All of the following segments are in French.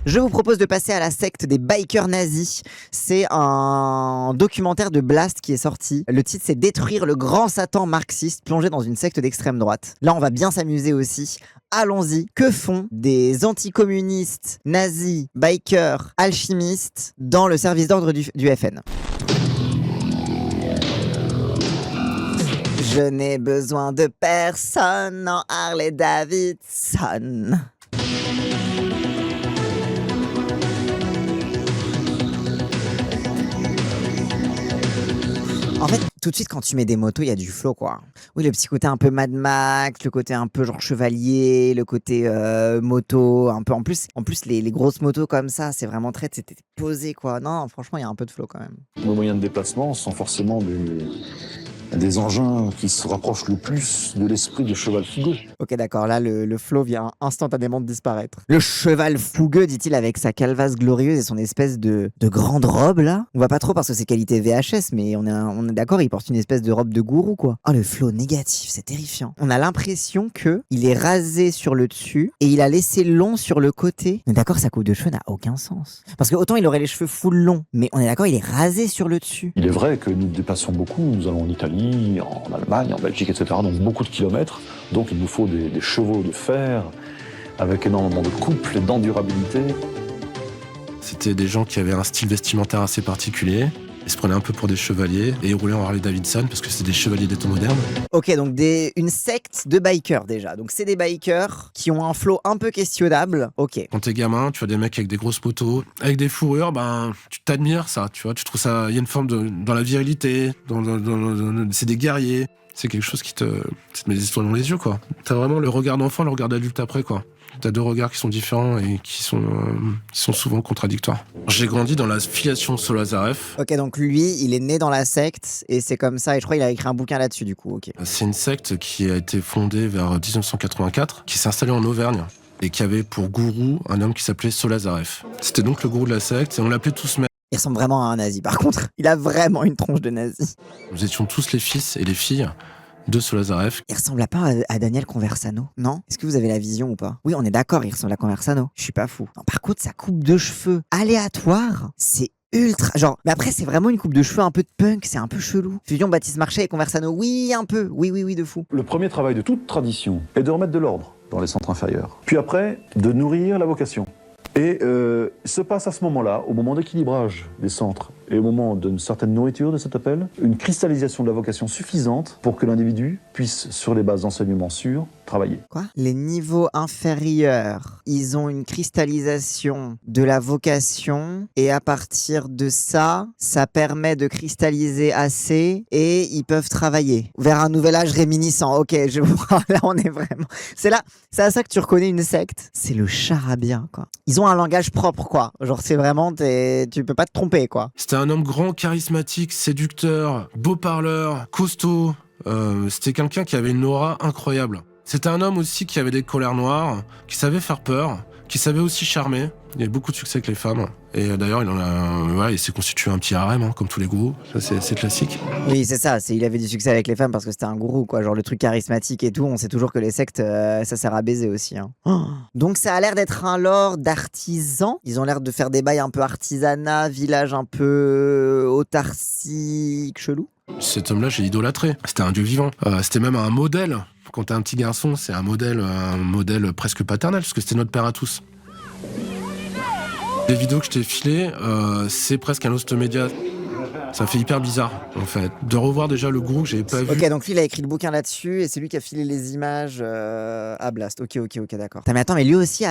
Je vous propose de passer à la secte des bikers nazis. C'est un documentaire de Blast qui est sorti. Le titre, c'est Détruire le grand Satan marxiste plongé dans une secte d'extrême droite. Là, on va bien s'amuser aussi. Allons-y. Que font des anticommunistes, nazis, bikers, alchimistes dans le service d'ordre du FN? Je n'ai besoin de personne en Harley Davidson. En fait, tout de suite, quand tu mets des motos, il y a du flow, quoi. Oui, le petit côté un peu Mad Max, le côté un peu genre chevalier, le côté moto, un peu. En plus les grosses motos comme ça, c'est vraiment c'était posé, quoi. Non, franchement, il y a un peu de flow quand même. Nos moyens de déplacement sont forcément des engins qui se rapprochent le plus de l'esprit du cheval fougueux. Ok, d'accord, là, le flow vient instantanément de disparaître. Le cheval fougueux, dit-il, avec sa calvasse glorieuse et son espèce de grande robe, là. On voit pas trop parce que c'est qualité VHS, mais on est d'accord, il porte une espèce de robe de gourou, quoi. Oh, le flow négatif, c'est terrifiant. On a l'impression que il est rasé sur le dessus et il a laissé long sur le côté. On est d'accord, sa coupe de cheveux n'a aucun sens. Parce que autant il aurait les cheveux full longs, mais on est d'accord, il est rasé sur le dessus. Il est vrai que nous déplaçons beaucoup, nous allons en Italie, en Allemagne, en Belgique, etc. Donc beaucoup de kilomètres. Donc il nous faut des chevaux de fer avec énormément de couple et d'endurabilité. C'était des gens qui avaient un style vestimentaire assez particulier. Ils se prenaient un peu pour des chevaliers et ils roulaient en Harley Davidson parce que c'était des chevaliers des temps modernes. Ok, donc une secte de bikers déjà. Donc c'est des bikers qui ont un flow un peu questionnable. Ok. Quand t'es gamin, tu vois des mecs avec des grosses motos, avec des fourrures, tu t'admires ça, tu vois. Tu trouves ça, il y a une forme dans la virilité, c'est des guerriers. C'est quelque chose qui te met des étoiles dans les yeux, quoi. T'as vraiment le regard d'enfant, le regard d'adulte après, quoi. T'as deux regards qui sont différents et qui sont souvent contradictoires. J'ai grandi dans la filiation Solazareff. Ok, donc lui, il est né dans la secte et c'est comme ça. Et je crois qu'il a écrit un bouquin là-dessus, du coup. Ok. C'est une secte qui a été fondée vers 1984, qui s'est installée en Auvergne et qui avait pour gourou un homme qui s'appelait Solazareff. C'était donc le gourou de la secte et on l'appelait tous maîtres. Il ressemble vraiment à un nazi. Par contre, il a vraiment une tronche de nazi. Nous étions tous les fils et les filles de Solazareff. Il ressemble pas à Daniel Conversano, non? Est-ce que vous avez la vision ou pas? Oui, on est d'accord, il ressemble à Conversano. Je suis pas fou. Non, par contre, sa coupe de cheveux aléatoire, c'est ultra... Genre, mais après, c'est vraiment une coupe de cheveux un peu de punk, c'est un peu chelou. Fusion Baptiste Marchais et Conversano, oui, un peu. Oui, de fou. Le premier travail de toute tradition est de remettre de l'ordre dans les centres inférieurs. Puis après, de nourrir la vocation. Et se passe à ce moment-là, au moment d'équilibrage des centres et au moment d'une certaine nourriture de cet appel, une cristallisation de la vocation suffisante pour que l'individu puisse, sur les bases d'enseignements sûrs, travailler. Quoi? Les niveaux inférieurs, ils ont une cristallisation de la vocation et à partir de ça, ça permet de cristalliser assez et ils peuvent travailler vers un nouvel âge réminiscent. Ok, je vois, là on est vraiment... C'est à ça que tu reconnais une secte. C'est le charabia, quoi. Ils ont un langage propre, quoi. Genre c'est vraiment, tu peux pas te tromper, quoi. C'était un homme grand, charismatique, séducteur, beau parleur, costaud. C'était quelqu'un qui avait une aura incroyable. C'était un homme aussi qui avait des colères noires, qui savait faire peur, qui savait aussi charmer. Il avait beaucoup de succès avec les femmes. Et d'ailleurs, il s'est constitué un petit harem, hein, comme tous les gourous. Ça, c'est classique. Oui, c'est ça. Il avait du succès avec les femmes parce que c'était un gourou, quoi. Genre le truc charismatique et tout. On sait toujours que les sectes, ça sert à baiser aussi. Hein. Oh. Donc ça a l'air d'être un lore d'artisans. Ils ont l'air de faire des bails un peu artisanat, village un peu autarcique, chelou. Cet homme-là, j'ai idolâtré. C'était un dieu vivant. C'était même un modèle. Quand t'es un petit garçon, c'est un modèle presque paternel, parce que c'était notre père à tous. Les vidéos que je t'ai filées, c'est presque un host média. Ça fait hyper bizarre, en fait, de revoir déjà le gourou que j'avais pas vu. Ok, donc lui, il a écrit le bouquin là-dessus, et c'est lui qui a filé les images à Blast. Ok, d'accord. Mais attends, lui aussi,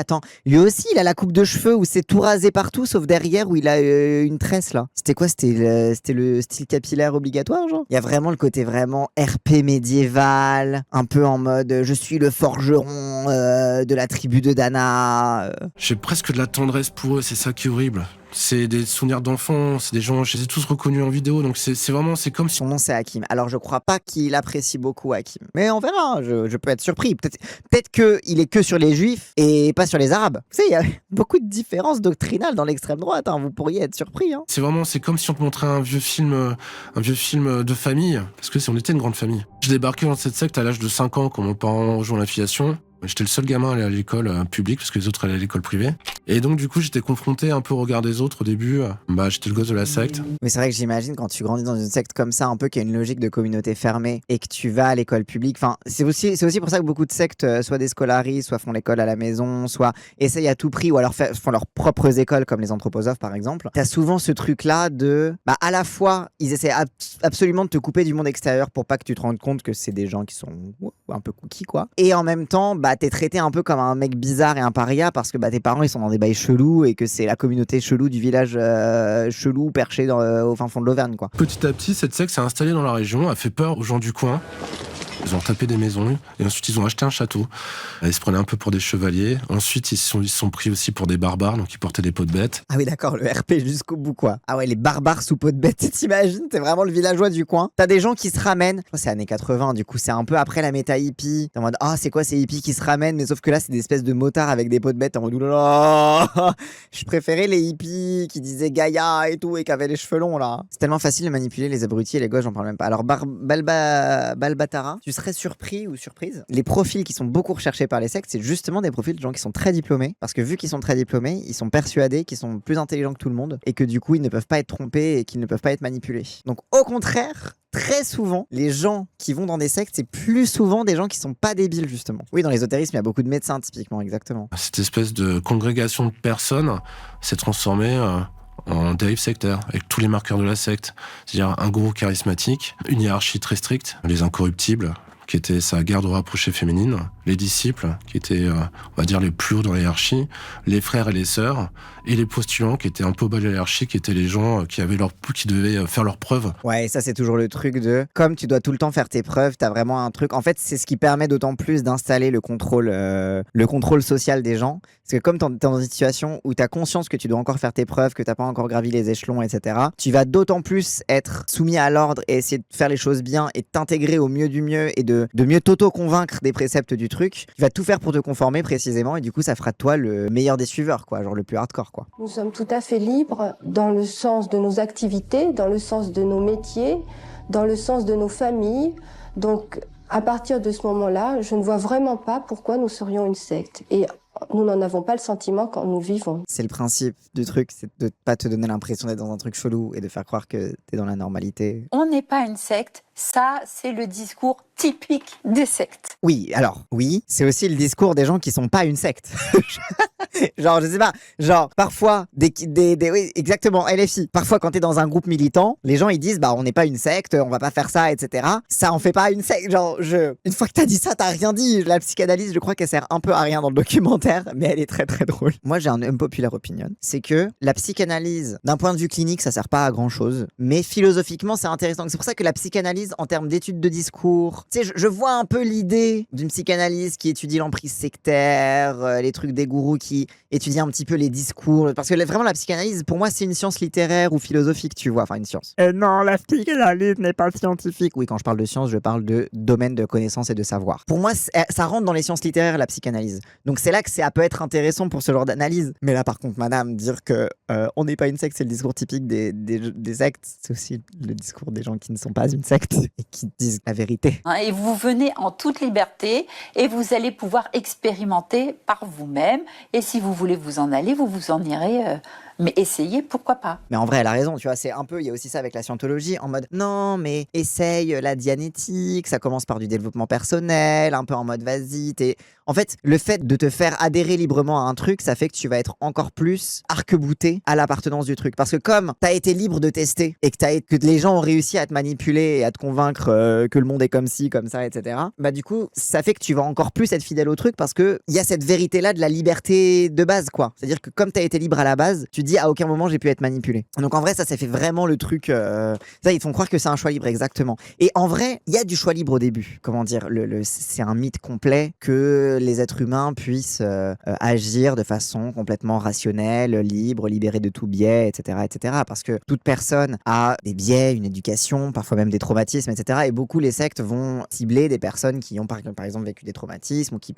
il a la coupe de cheveux où c'est tout rasé partout, sauf derrière où il a une tresse, là. C'était quoi? C'était le style capillaire obligatoire, genre? Il y a vraiment le côté vraiment RP médiéval, un peu en mode je suis le forgeron de la tribu de Dana. J'ai presque de la tendresse pour eux, c'est ça qui est horrible. C'est des souvenirs d'enfants, c'est des gens, je les ai tous reconnus en vidéo, donc c'est comme si... Son nom c'est Hakim. Alors je crois pas qu'il apprécie beaucoup Hakim. Mais on verra, je peux être surpris. Peut-être qu'il est que sur les juifs et pas sur les arabes. Tu sais, il y a beaucoup de différences doctrinales dans l'extrême droite, hein. Vous pourriez être surpris. Hein. C'est comme si on te montrait un vieux film de famille, parce que si on était une grande famille. Je débarquais dans cette secte à l'âge de 5 ans quand mon parent rejoint l'affiliation. J'étais le seul gamin à aller à l'école publique parce que les autres allaient à l'école privée. Et donc, du coup, j'étais confronté un peu au regard des autres au début. J'étais le gosse de la secte. Mais c'est vrai que j'imagine quand tu grandis dans une secte comme ça, un peu qui a une logique de communauté fermée et que tu vas à l'école publique. Enfin, c'est aussi pour ça que beaucoup de sectes soit déscolarisent, soit font l'école à la maison, soit essayent à tout prix ou alors font leurs propres écoles comme les anthroposophes par exemple. T'as souvent ce truc-là de, à la fois, ils essaient absolument de te couper du monde extérieur pour pas que tu te rendes compte que c'est des gens qui sont un peu cookies quoi. Et en même temps, t'es traité un peu comme un mec bizarre et un paria parce que tes parents ils sont dans des bails chelous et que c'est la communauté chelou du village chelou perché au fin fond de l'Auvergne quoi. Petit à petit, cette secte s'est installée dans la région, a fait peur aux gens du coin. Ils ont tapé des maisons et ensuite ils ont acheté un château. Ils se prenaient un peu pour des chevaliers. Ensuite, ils se sont pris aussi pour des barbares, donc ils portaient des peaux de bêtes. Ah oui, d'accord, le RP jusqu'au bout, quoi. Ah ouais, les barbares sous peau de bête, t'imagines? T'es vraiment le villageois du coin. T'as des gens qui se ramènent. Je crois que c'est années 80, du coup, c'est un peu après la méta hippie. T'es en mode, c'est quoi ces hippies qui se ramènent? Mais sauf que là, c'est des espèces de motards avec des peaux de bête. En mode, oulala, je préférais les hippies qui disaient Gaïa et tout et qui avaient les cheveux longs, là. C'est tellement facile de manipuler les abrutis et les gauches, j'en parle même pas. Alors, Balbatara, tu serais surpris ou surprise? Les profils qui sont beaucoup recherchés par les sectes, c'est justement des profils de gens qui sont très diplômés. Parce que vu qu'ils sont très diplômés, ils sont persuadés qu'ils sont plus intelligents que tout le monde et que du coup, ils ne peuvent pas être trompés et qu'ils ne peuvent pas être manipulés. Donc, au contraire, très souvent, les gens qui vont dans des sectes, c'est plus souvent des gens qui sont pas débiles, justement. Oui, dans l'ésotérisme, il y a beaucoup de médecins, typiquement, exactement. Cette espèce de congrégation de personnes s'est transformée en dérive sectaire, avec tous les marqueurs de la secte. C'est-à-dire un gourou charismatique, une hiérarchie très stricte, les incorruptibles, qui était sa garde rapprochée féminine, les disciples, qui étaient, on va dire, les plus hauts dans la hiérarchie, les frères et les sœurs, et les postulants, qui étaient un peu au bas de la hiérarchie, qui étaient les gens qui devaient faire leurs preuves. Ouais, et ça, c'est toujours le truc de, comme tu dois tout le temps faire tes preuves, t'as vraiment un truc. En fait, c'est ce qui permet d'autant plus d'installer le contrôle social des gens. Parce que comme t'es dans une situation où t'as conscience que tu dois encore faire tes preuves, que t'as pas encore gravi les échelons, etc., tu vas d'autant plus être soumis à l'ordre et essayer de faire les choses bien et de t'intégrer au mieux du mieux et de mieux t'auto-convaincre des préceptes du truc. Tu vas tout faire pour te conformer précisément et du coup, ça fera de toi le meilleur des suiveurs, quoi, genre le plus hardcore, quoi. Nous sommes tout à fait libres dans le sens de nos activités, dans le sens de nos métiers, dans le sens de nos familles. Donc, à partir de ce moment-là, je ne vois vraiment pas pourquoi nous serions une secte. Et nous n'en avons pas le sentiment quand nous vivons. C'est le principe du truc, c'est de pas te donner l'impression d'être dans un truc chelou et de faire croire que t'es dans la normalité. On n'est pas une secte, ça c'est le discours typique des sectes. Oui, alors, oui, c'est aussi le discours des gens qui sont pas une secte. Genre, je sais pas, genre, parfois, oui, exactement, LFI. Parfois, quand t'es dans un groupe militant, les gens, ils disent, on n'est pas une secte, on va pas faire ça, etc. Ça en fait pas une secte. Genre, une fois que t'as dit ça, t'as rien dit. La psychanalyse, je crois qu'elle sert un peu à rien dans le documentaire, mais elle est très très drôle. Moi, j'ai un unpopular opinion. C'est que la psychanalyse, d'un point de vue clinique, ça sert pas à grand chose. Mais philosophiquement, c'est intéressant. C'est pour ça que la psychanalyse, en termes d'études de discours, tu sais, je vois un peu l'idée d'une psychanalyse qui étudie l'emprise sectaire, les trucs des gourous qui étudient un petit peu les discours. Parce que vraiment, la psychanalyse, pour moi, c'est une science littéraire ou philosophique, tu vois. Enfin, une science. Non, la psychanalyse n'est pas scientifique. Oui, quand je parle de science, je parle de domaine de connaissance et de savoir. Pour moi, ça rentre dans les sciences littéraires, la psychanalyse. Donc c'est là que ça peut être intéressant pour ce genre d'analyse. Mais là, par contre, madame, dire que on n'est pas une secte, c'est le discours typique des sectes. C'est aussi le discours des gens qui ne sont pas une secte et qui disent la vérité. Et vous venez en toute liberté et vous allez pouvoir expérimenter par vous-même. Et si vous voulez vous en aller, vous vous en irez. Mais essayez, pourquoi pas. Mais en vrai, elle a raison, tu vois, c'est un peu, il y a aussi ça avec la scientologie, en mode, non, mais essaye la dianétique, ça commence par du développement personnel, un peu en mode, vas-y, En fait, le fait de te faire adhérer librement à un truc, ça fait que tu vas être encore plus arc-bouté à l'appartenance du truc. Parce que comme t'as été libre de tester, et que les gens ont réussi à te manipuler et à te convaincre que le monde est comme ci, comme ça, etc., du coup, ça fait que tu vas encore plus être fidèle au truc parce que il y a cette vérité-là de la liberté de base, quoi. C'est-à-dire que comme t'as été libre à la base, tu dis à aucun moment j'ai pu être manipulé. Donc en vrai, ça fait vraiment le truc. Ça, ils te font croire que c'est un choix libre, exactement. Et en vrai, il y a du choix libre au début. Comment dire, c'est un mythe complet que les êtres humains puissent agir de façon complètement rationnelle, libre, libérée de tout biais, etc., etc. Parce que toute personne a des biais, une éducation, parfois même des traumatismes, etc. Et beaucoup les sectes vont cibler des personnes qui ont par exemple vécu des traumatismes ou qui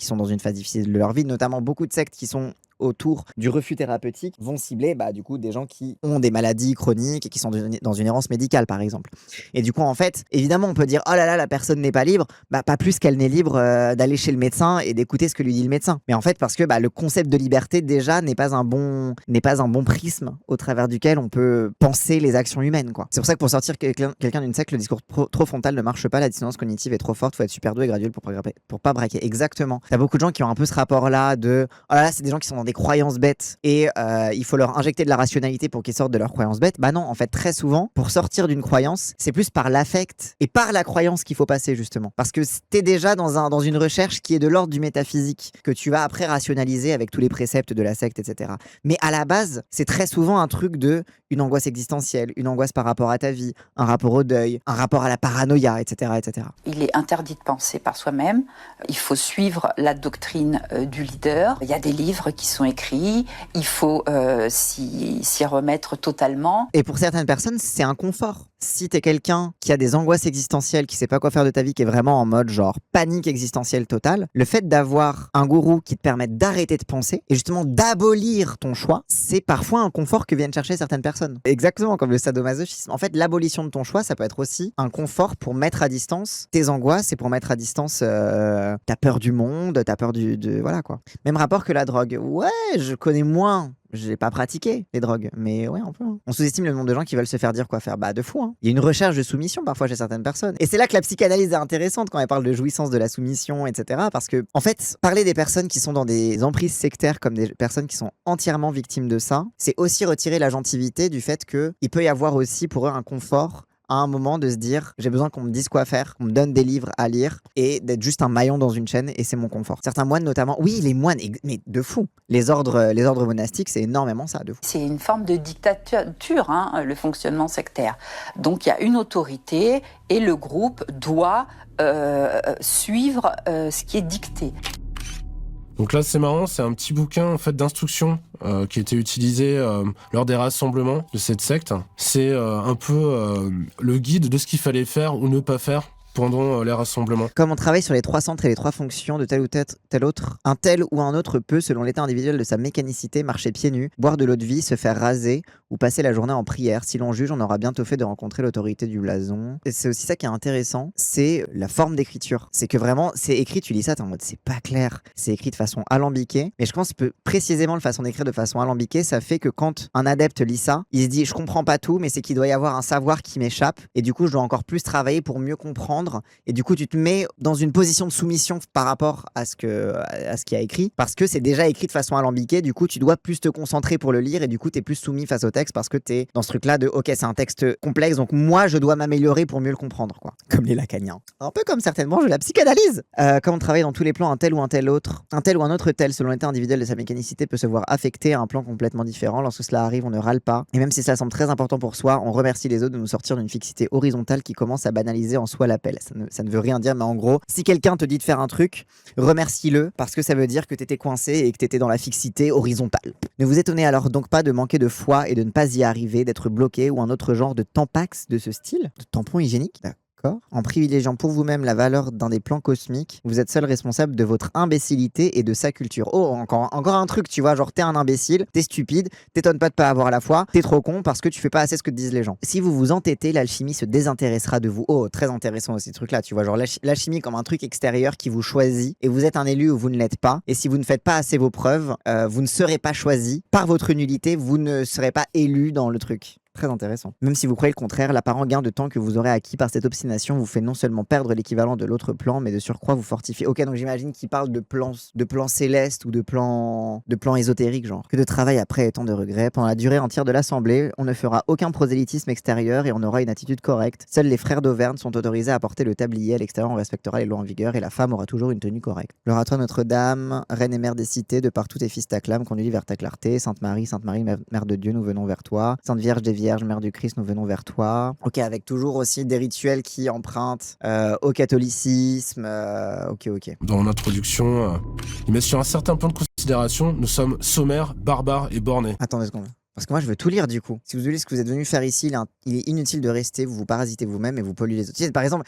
sont dans une phase difficile de leur vie. Notamment beaucoup de sectes qui sont autour du refus thérapeutique vont cibler du coup des gens qui ont des maladies chroniques et qui sont dans une errance médicale par exemple. Et du coup en fait, évidemment on peut dire oh là là la personne n'est pas libre, pas plus qu'elle n'est libre d'aller chez le médecin et d'écouter ce que lui dit le médecin. Mais en fait parce que le concept de liberté déjà n'est pas un bon prisme au travers duquel on peut penser les actions humaines quoi. C'est pour ça que pour sortir quelqu'un d'une secte, le discours trop frontal ne marche pas, la dissonance cognitive est trop forte, faut être super doué et graduel pour pas braquer. Exactement. T'as beaucoup de gens qui ont un peu ce rapport là de oh là là c'est des gens qui sont dans des croyances bêtes et il faut leur injecter de la rationalité pour qu'ils sortent de leurs croyances bêtes. Non, en fait très souvent pour sortir d'une croyance c'est plus par l'affect et par la croyance qu'il faut passer justement, parce que t'es déjà dans une recherche qui est de l'ordre du métaphysique que tu vas après rationaliser avec tous les préceptes de la secte, etc. Mais à la base c'est très souvent un truc de une angoisse existentielle, une angoisse par rapport à ta vie, un rapport au deuil, un rapport à la paranoïa, etc., etc. Il est interdit de penser par soi-même. Il faut suivre la doctrine du leader. Il y a des livres qui sont écrits. Il faut s'y remettre totalement. Et pour certaines personnes, c'est un confort. Si t'es quelqu'un qui a des angoisses existentielles, qui sait pas quoi faire de ta vie, qui est vraiment en mode genre panique existentielle totale, le fait d'avoir un gourou qui te permette d'arrêter de penser et justement d'abolir ton choix, c'est parfois un confort que viennent chercher certaines personnes. Exactement comme le sadomasochisme. En fait, l'abolition de ton choix, ça peut être aussi un confort pour mettre à distance tes angoisses et pour mettre à distance ta peur du monde, ta peur voilà quoi. Même rapport que la drogue. Ouais, je connais moins. Je n'ai pas pratiqué les drogues, mais ouais, un peu. On sous-estime le nombre de gens qui veulent se faire dire quoi faire. De fou, hein. Il y a une recherche de soumission parfois chez certaines personnes. Et c'est là que la psychanalyse est intéressante quand elle parle de jouissance de la soumission, etc. Parce que, en fait, parler des personnes qui sont dans des emprises sectaires comme des personnes qui sont entièrement victimes de ça, c'est aussi retirer l'agentivité du fait qu'il peut y avoir aussi pour eux un confort à un moment de se dire j'ai besoin qu'on me dise quoi faire, qu'on me donne des livres à lire et d'être juste un maillon dans une chaîne et c'est mon confort. Certains moines notamment, oui les moines, mais de fou. Les ordres monastiques c'est énormément ça, de fou. C'est une forme de dictature, le fonctionnement sectaire. Donc il y a une autorité et le groupe doit suivre ce qui est dicté. Donc là, c'est marrant, c'est un petit bouquin en fait d'instructions qui a été utilisé lors des rassemblements de cette secte. C'est un peu le guide de ce qu'il fallait faire ou ne pas faire pendant les rassemblements. Comme on travaille sur les 3 centres et les 3 fonctions de tel ou tel autre, un tel ou un autre peut, selon l'état individuel de sa mécanicité, marcher pieds nus, boire de l'eau de vie, se faire raser ou passer la journée en prière. Si l'on juge, on aura bientôt fait de rencontrer l'autorité du blason. Et c'est aussi ça qui est intéressant, c'est la forme d'écriture. C'est que vraiment, c'est écrit, tu lis ça, t'es en mode c'est pas clair. C'est écrit de façon alambiquée. Mais je pense que précisément la façon d'écrire de façon alambiquée, ça fait que quand un adepte lit ça, il se dit je comprends pas tout, mais c'est qu'il doit y avoir un savoir qui m'échappe. Et du coup, je dois encore plus travailler pour mieux comprendre. Et du coup, tu te mets dans une position de soumission par rapport à ce qui a écrit, parce que c'est déjà écrit de façon alambiquée. Du coup, tu dois plus te concentrer pour le lire et du coup, t'es plus soumis face au texte parce que t'es dans ce truc-là de ok, c'est un texte complexe, donc moi, je dois m'améliorer pour mieux le comprendre, quoi. Comme les lacaniens. Un peu comme certaines branches de la psychanalyse. Quand on travaille dans tous les plans, un tel ou un autre tel, selon l'état individuel de sa mécanicité, peut se voir affecté à un plan complètement différent. Lorsque cela arrive, on ne râle pas. Et même si cela semble très important pour soi, on remercie les autres de nous sortir d'une fixité horizontale qui commence à banaliser en soi l'appel. Ça ne veut rien dire, mais en gros, si quelqu'un te dit de faire un truc, remercie-le parce que ça veut dire que t'étais coincé et que t'étais dans la fixité horizontale. Ne vous étonnez alors donc pas de manquer de foi et de ne pas y arriver, d'être bloqué ou un autre genre de tampax de ce style, de tampon hygiénique. En privilégiant pour vous-même la valeur d'un des plans cosmiques, vous êtes seul responsable de votre imbécilité et de sa culture. Oh, encore un truc, tu vois, genre t'es un imbécile, t'es stupide, t'étonnes pas de pas avoir la foi, t'es trop con parce que tu fais pas assez ce que te disent les gens. Si vous vous entêtez, l'alchimie se désintéressera de vous. Oh, très intéressant aussi ce truc-là, tu vois, genre l'alchimie comme un truc extérieur qui vous choisit et vous êtes un élu ou vous ne l'êtes pas. Et si vous ne faites pas assez vos preuves, vous ne serez pas choisi. Par votre nullité, vous ne serez pas élu dans le truc. Très intéressant. Même si vous croyez le contraire, l'apparent gain de temps que vous aurez acquis par cette obstination vous fait non seulement perdre l'équivalent de l'autre plan, mais de surcroît vous fortifier. Ok, donc j'imagine qu'il parle de plans célestes ou de plans ésotériques, genre. Que de travail après et tant de regrets. Pendant la durée entière de l'assemblée, on ne fera aucun prosélytisme extérieur et on aura une attitude correcte. Seuls les frères d'Auvergne sont autorisés à porter le tablier. À l'extérieur, on respectera les lois en vigueur et la femme aura toujours une tenue correcte. Gloire à toi Notre-Dame, reine et mère des cités, de partout tes fils t'acclament, conduis vers ta clarté. Sainte Marie, mère de Dieu, nous venons vers toi. Sainte Vierge des Vierges, mère du Christ, nous venons vers toi. Ok, avec toujours aussi des rituels qui empruntent au catholicisme. Ok. Dans l'introduction, il met sur un certain plan de considération, nous sommes sommaires, barbares et bornés. Attends 2 secondes. Parce que moi, je veux tout lire du coup. Si vous voulez ce que vous êtes venu faire ici, il est inutile de rester, vous vous parasitez vous-même et vous polluez les autres. Par exemple,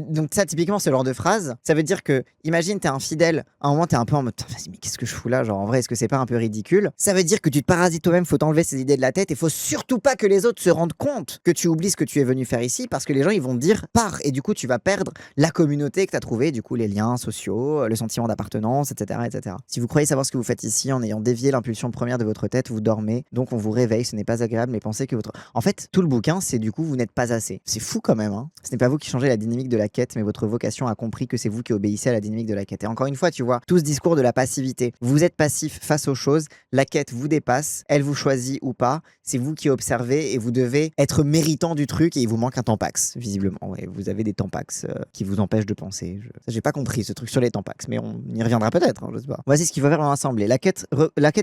donc ça, typiquement, ce genre de phrase, ça veut dire que, imagine, t'es infidèle, à un moment, t'es un peu en mode, vas-y, mais qu'est-ce que je fous là? Genre, en vrai, est-ce que c'est pas un peu ridicule? Ça veut dire que tu te parasites toi-même, faut t'enlever ces idées de la tête et faut surtout pas que les autres se rendent compte que tu oublies ce que tu es venu faire ici parce que les gens, ils vont te dire, pars. Et du coup, tu vas perdre la communauté que t'as trouvée, du coup, les liens sociaux, le sentiment d'appartenance, etc., etc. Si vous croyez savoir ce que vous faites ici en ayant dévié l'impulsion première de votre tête, vous dormez, donc on vous réveille, ce n'est pas agréable, mais pensez que votre... En fait, tout le bouquin, c'est du coup, vous n'êtes pas assez. C'est fou quand même, hein. Ce n'est pas vous qui changez la dynamique de la quête, mais votre vocation a compris que c'est vous qui obéissez à la dynamique de la quête. Et encore une fois, tu vois, tout ce discours de la passivité. Vous êtes passif face aux choses, la quête vous dépasse, elle vous choisit ou pas, c'est vous qui observez et vous devez être méritant du truc et il vous manque un tampax, visiblement. Ouais, vous avez des tampax qui vous empêchent de penser. J'ai pas compris ce truc sur les tampax, mais on y reviendra peut-être, hein, je sais pas. Voici ce qu'il faut faire dans l'assemblée. La quête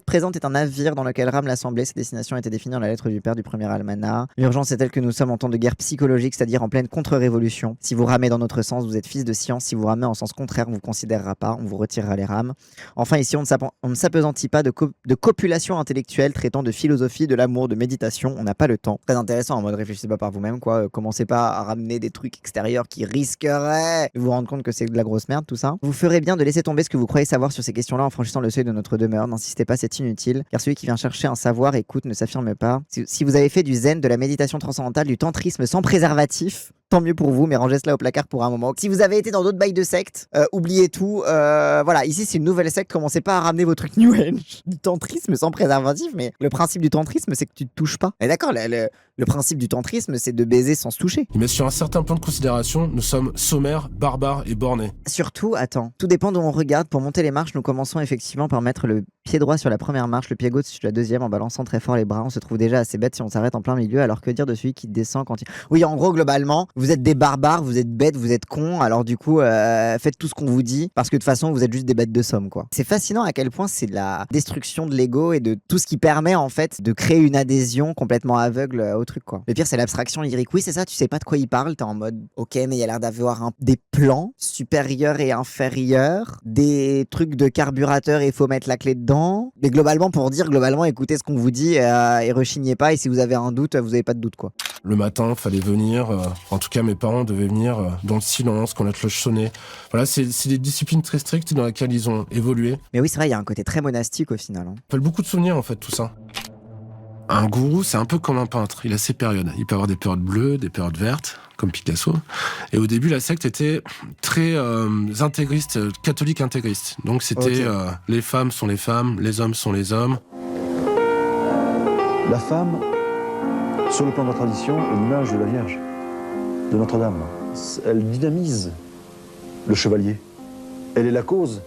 présente est un navire dans lequel rame l'assemblée. Sa destination a été définie dans la lettre du père du premier almanach. L'urgence est telle que nous sommes en temps de guerre psychologique, c'est-à-dire en pleine contre-révolution. Si vous ramez dans notre sens, vous êtes fils de science. Si vous ramez en sens contraire, on vous considérera pas, on vous retirera les rames. Enfin, ici, on ne s'appesantit pas de copulation intellectuelle traitant de philosophie, de l'amour, de méditation. On n'a pas le temps. Très intéressant en mode réfléchissez pas par vous-même, quoi. Commencez pas à ramener des trucs extérieurs qui risqueraient de vous rendre compte que c'est de la grosse merde, tout ça. Vous ferez bien de laisser tomber ce que vous croyez savoir sur ces questions-là en franchissant le seuil de notre demeure. N'insistez pas, c'est inutile, car celui qui vient chercher un savoir écoute, ne s'affirme pas. Si vous avez fait du zen, de la méditation transcendantale, du tantrisme sans préservatif, tant mieux pour vous, mais rangez cela au placard pour un moment. Si vous avez été dans d'autres bails de secte, oubliez tout. Voilà, ici c'est une nouvelle secte, commencez pas à ramener vos trucs New Age. Du tantrisme sans préservatif, mais le principe du tantrisme, c'est que tu te touches pas. Et d'accord, le principe du tantrisme, c'est de baiser sans se toucher. Mais sur un certain plan de considération, nous sommes sommaires, barbares et bornés. Surtout, attends, tout dépend d'où on regarde. Pour monter les marches, nous commençons effectivement par mettre le pied droit sur la première marche, le pied gauche sur la deuxième, en balançant très fort les bras. On se trouve déjà assez bête si on s'arrête en plein milieu, alors que dire de celui qui descend quand il... Oui, en gros, globalement, vous êtes des barbares, vous êtes bêtes, vous êtes cons, alors du coup, faites tout ce qu'on vous dit, parce que de toute façon, vous êtes juste des bêtes de somme, quoi. C'est fascinant à quel point c'est de la destruction de l'ego et de tout ce qui permet, en fait, de créer une adhésion complètement aveugle au truc, quoi. Le pire, c'est l'abstraction lyrique. Oui, c'est ça, tu sais pas de quoi il parle, t'es en mode, ok, mais il y a l'air d'avoir des plans supérieurs et inférieurs, des trucs de carburateur et il faut mettre la clé dedans. Mais globalement, pour dire, écoutez ce qu'on vous dit et rechignez pas, et si vous avez un doute, vous avez pas de doute, quoi. Le matin, fallait venir, en tout cas mes parents devaient venir dans le silence, quand la cloche sonnait. Voilà, c'est des disciplines très strictes dans lesquelles ils ont évolué. Mais oui, c'est vrai, il y a un côté très monastique au final. Hein. Ça fait beaucoup de souvenirs en fait, tout ça. Un gourou, c'est un peu comme un peintre, il a ses périodes. Il peut avoir des périodes bleues, des périodes vertes, comme Picasso. Et au début, la secte était très intégriste, catholique intégriste. Donc c'était les femmes sont les femmes, les hommes sont les hommes. La femme, sur le plan de la tradition, est l'image de la Vierge, de Notre-Dame. Elle dynamise le chevalier. Elle est la cause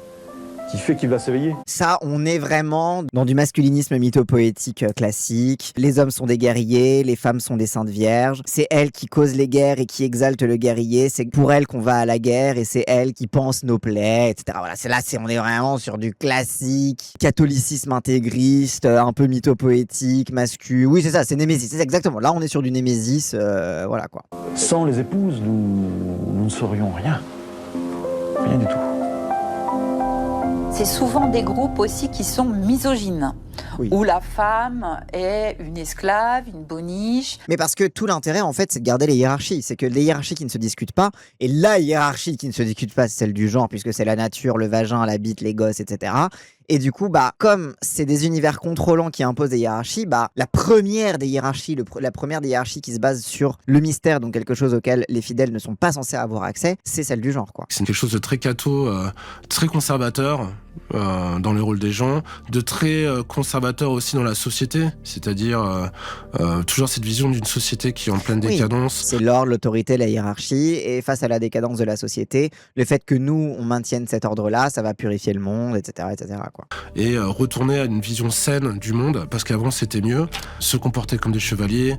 qui fait qu'il va s'éveiller. Ça, on est vraiment dans du masculinisme mythopoétique classique. Les hommes sont des guerriers, les femmes sont des saintes vierges. C'est elles qui causent les guerres et qui exaltent le guerrier. C'est pour elles qu'on va à la guerre et c'est elles qui pansent nos plaies, etc. Voilà, on est vraiment sur du classique, catholicisme intégriste, un peu mythopoétique, masculin. Oui, c'est ça, c'est Némésis, c'est exactement. Là, on est sur du Némésis, voilà quoi. Sans les épouses, nous ne serions rien. Rien du tout. C'est souvent des groupes aussi qui sont misogynes, oui. Où la femme est une esclave, une boniche. Mais parce que tout l'intérêt, en fait, c'est de garder les hiérarchies. C'est que les hiérarchies qui ne se discutent pas, et la hiérarchie qui ne se discute pas, c'est celle du genre, puisque c'est la nature, le vagin, la bite, les gosses, etc. Et du coup, comme c'est des univers contrôlants qui imposent des hiérarchies, la première des hiérarchies, la première des hiérarchies qui se base sur le mystère, donc quelque chose auquel les fidèles ne sont pas censés avoir accès, c'est celle du genre, quoi. C'est quelque chose de très catho, très conservateur dans le rôle des gens, de très conservateur aussi dans la société, c'est-à-dire toujours cette vision d'une société qui est en pleine décadence. C'est l'ordre, l'autorité, la hiérarchie, et face à la décadence de la société, le fait que nous, on maintienne cet ordre-là, ça va purifier le monde, etc., etc., quoi. Et retourner à une vision saine du monde, parce qu'avant c'était mieux, se comporter comme des chevaliers,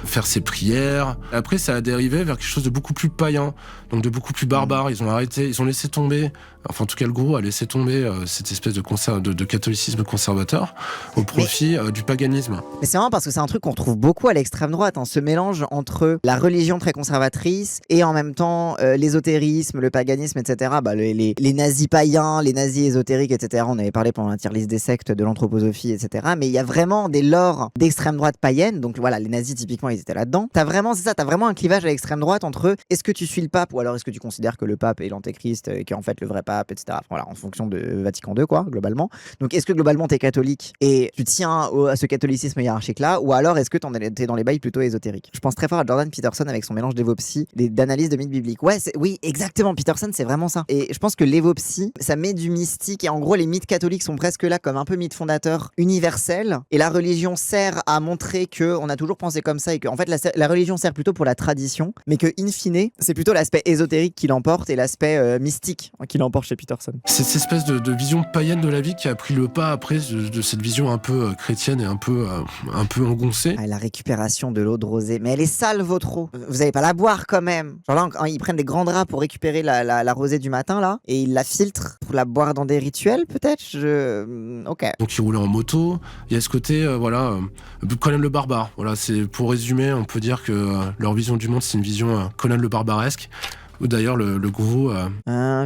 faire ses prières. Après ça a dérivé vers quelque chose de beaucoup plus païen, donc de beaucoup plus barbare. Ils ont laissé tomber enfin en tout cas le gourou a laissé tomber cette espèce de catholicisme conservateur au profit du paganisme. Mais c'est marrant parce que c'est un truc qu'on retrouve beaucoup à l'extrême droite, ce mélange entre la religion très conservatrice et en même temps l'ésotérisme, le paganisme, etc. Les nazis païens, les nazis ésotériques, etc. On avait parlé pendant la tier list des sectes, de l'anthroposophie, etc. Mais il y a vraiment des lores d'extrême droite païenne, donc voilà, les nazis typiquement ils étaient là-dedans. T'as vraiment un clivage à l'extrême droite entre est-ce que tu suis le pape ou alors est-ce que tu considères que le pape est l'antéchrist et qui est en fait le vrai pape, etc. Voilà, en fonction de Vatican II, quoi, globalement. Donc est-ce que globalement t'es catholique et tu tiens à ce catholicisme hiérarchique-là, ou alors est-ce que t'es dans les bails plutôt ésotériques? Je pense très fort à Jordan Peterson avec son mélange d'évopsie et d'analyse de mythes bibliques. Oui, exactement, Peterson, c'est vraiment ça. Et je pense que l'évopsie, ça met du mystique et en gros les mythes catholiques sont presque là comme un peu mythes fondateurs universels et la religion sert à montrer que on a toujours pensé comme ça et que en fait la religion sert plutôt pour la tradition, mais que in fine c'est plutôt l'aspect ésotérique qui l'emporte et l'aspect mystique qui l'emporte chez Peterson. C'est cette espèce de vision païenne de la vie qui a pris le pas après de cette vision un peu chrétienne et un peu engoncée. La récupération de l'eau de rosée, mais elle est sale votre eau. Vous allez pas la boire quand même. Genre là ils prennent des grands draps pour récupérer la rosée du matin là et ils la filtrent pour la boire dans des rituels peut-être. Ok. Donc ils roulaient en moto. Il y a ce côté Conan le barbare. Voilà, c'est pour résumer, on peut dire que leur vision du monde c'est une vision Conan le barbaresque. Ou d'ailleurs le gourou.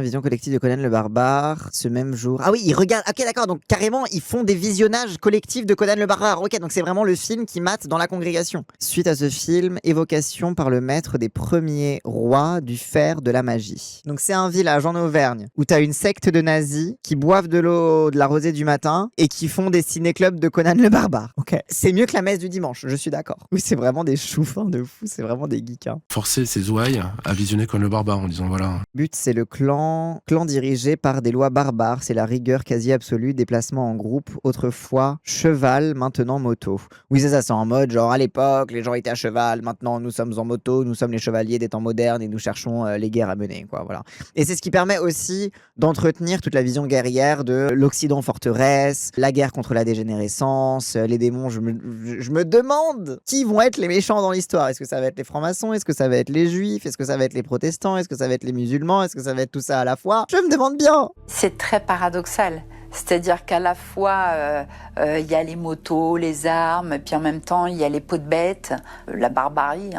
Vision collective de Conan le barbare, ce même jour. Ah oui, ils regardent. Ok, d'accord, donc carrément, ils font des visionnages collectifs de Conan le barbare. Ok, donc c'est vraiment le film qui mate dans la congrégation. Suite à ce film, évocation par le maître des premiers rois du fer de la magie. Donc c'est un village en Auvergne où t'as une secte de nazis qui boivent de l'eau de la rosée du matin et qui font des ciné-clubs de Conan le barbare. Ok, c'est mieux que la messe du dimanche, je suis d'accord. Oui, c'est vraiment des choufins de fou, c'est vraiment des geeks. Forcer ses ouailles à visionner Conan le barbare en disant voilà. But, c'est le clan dirigé par des lois barbares, c'est la rigueur quasi absolue, déplacement en groupe, autrefois cheval, maintenant moto. Oui, c'est ça, c'est en mode genre à l'époque, les gens étaient à cheval, maintenant nous sommes en moto, nous sommes les chevaliers des temps modernes et nous cherchons les guerres à mener, quoi, voilà. Et c'est ce qui permet aussi d'entretenir toute la vision guerrière de l'Occident forteresse, la guerre contre la dégénérescence, les démons. Je me demande qui vont être les méchants dans l'histoire. Est-ce que ça va être les francs-maçons? Est-ce que ça va être les juifs? Est-ce que ça va être les protestants? Est-ce que ça va être les musulmans? Est-ce que ça va être tout ça à la fois? Je me demande bien. C'est très paradoxal. C'est-à-dire qu'à la fois, il y a les motos, les armes, puis en même temps, il y a les peaux de bête, la barbarie,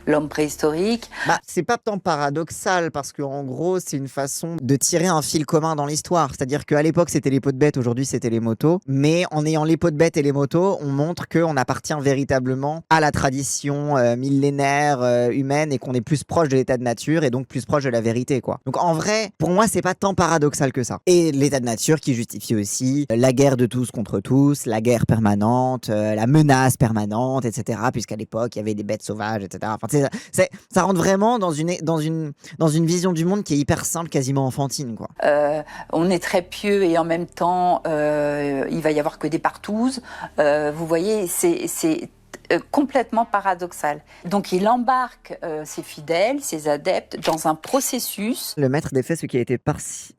l'homme préhistorique. C'est pas tant paradoxal, parce qu'en gros, c'est une façon de tirer un fil commun dans l'histoire. C'est-à-dire qu'à l'époque, c'était les peaux de bête, aujourd'hui, c'était les motos. Mais en ayant les peaux de bête et les motos, on montre qu'on appartient véritablement à la tradition millénaire humaine et qu'on est plus proche de l'état de nature et donc plus proche de la vérité, quoi. Donc en vrai, pour moi, c'est pas tant paradoxal que ça. Et l'état de nature qui justifie aussi la guerre de tous contre tous, la guerre permanente, la menace permanente, etc. Puisqu'à l'époque, il y avait des bêtes sauvages, etc. Enfin, ça rentre vraiment dans une vision du monde qui est hyper simple, quasiment enfantine, quoi. On est très pieux et en même temps, il va y avoir que des partouzes. Vous voyez, c'est complètement paradoxal. Donc il embarque ses fidèles, ses adeptes dans un processus. Le maître défait ce qui a été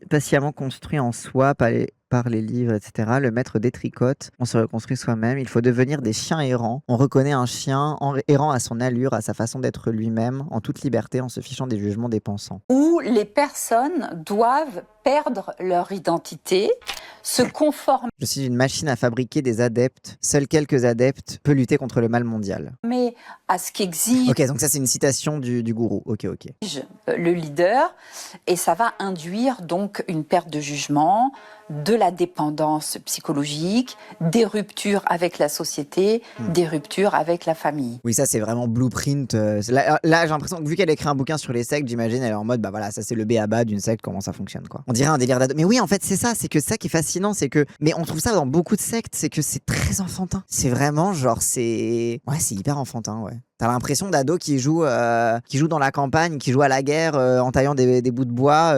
patiemment construit en soi par les livres, etc. Le maître détricote, on se reconstruit soi-même, il faut devenir des chiens errants. On reconnaît un chien errant à son allure, à sa façon d'être lui-même, en toute liberté, en se fichant des jugements des pensants. Où les personnes doivent perdre leur identité, se conformer. Je suis une machine à fabriquer des adeptes. Seuls quelques adeptes peuvent lutter contre le mal mondial. Mais à ce qu'exige. Ok, donc ça c'est une citation du gourou. Ok. Le leader, et ça va induire donc une perte de jugement, de la dépendance psychologique, des ruptures avec la société, des ruptures avec la famille. Oui, ça c'est vraiment blueprint. Là j'ai l'impression que vu qu'elle a écrit un bouquin sur les sectes, j'imagine elle est en mode bah voilà, ça c'est le b.a.-ba d'une secte, comment ça fonctionne, quoi. On dirait un délire d'ado. Mais oui, en fait c'est ça, c'est que ça qui est fascinant, c'est que, mais on trouve ça dans beaucoup de sectes, c'est que c'est très enfantin. C'est vraiment genre c'est hyper enfantin, ouais. T'as l'impression d'ados qui jouent dans la campagne, qui jouent à la guerre en taillant des bouts de bois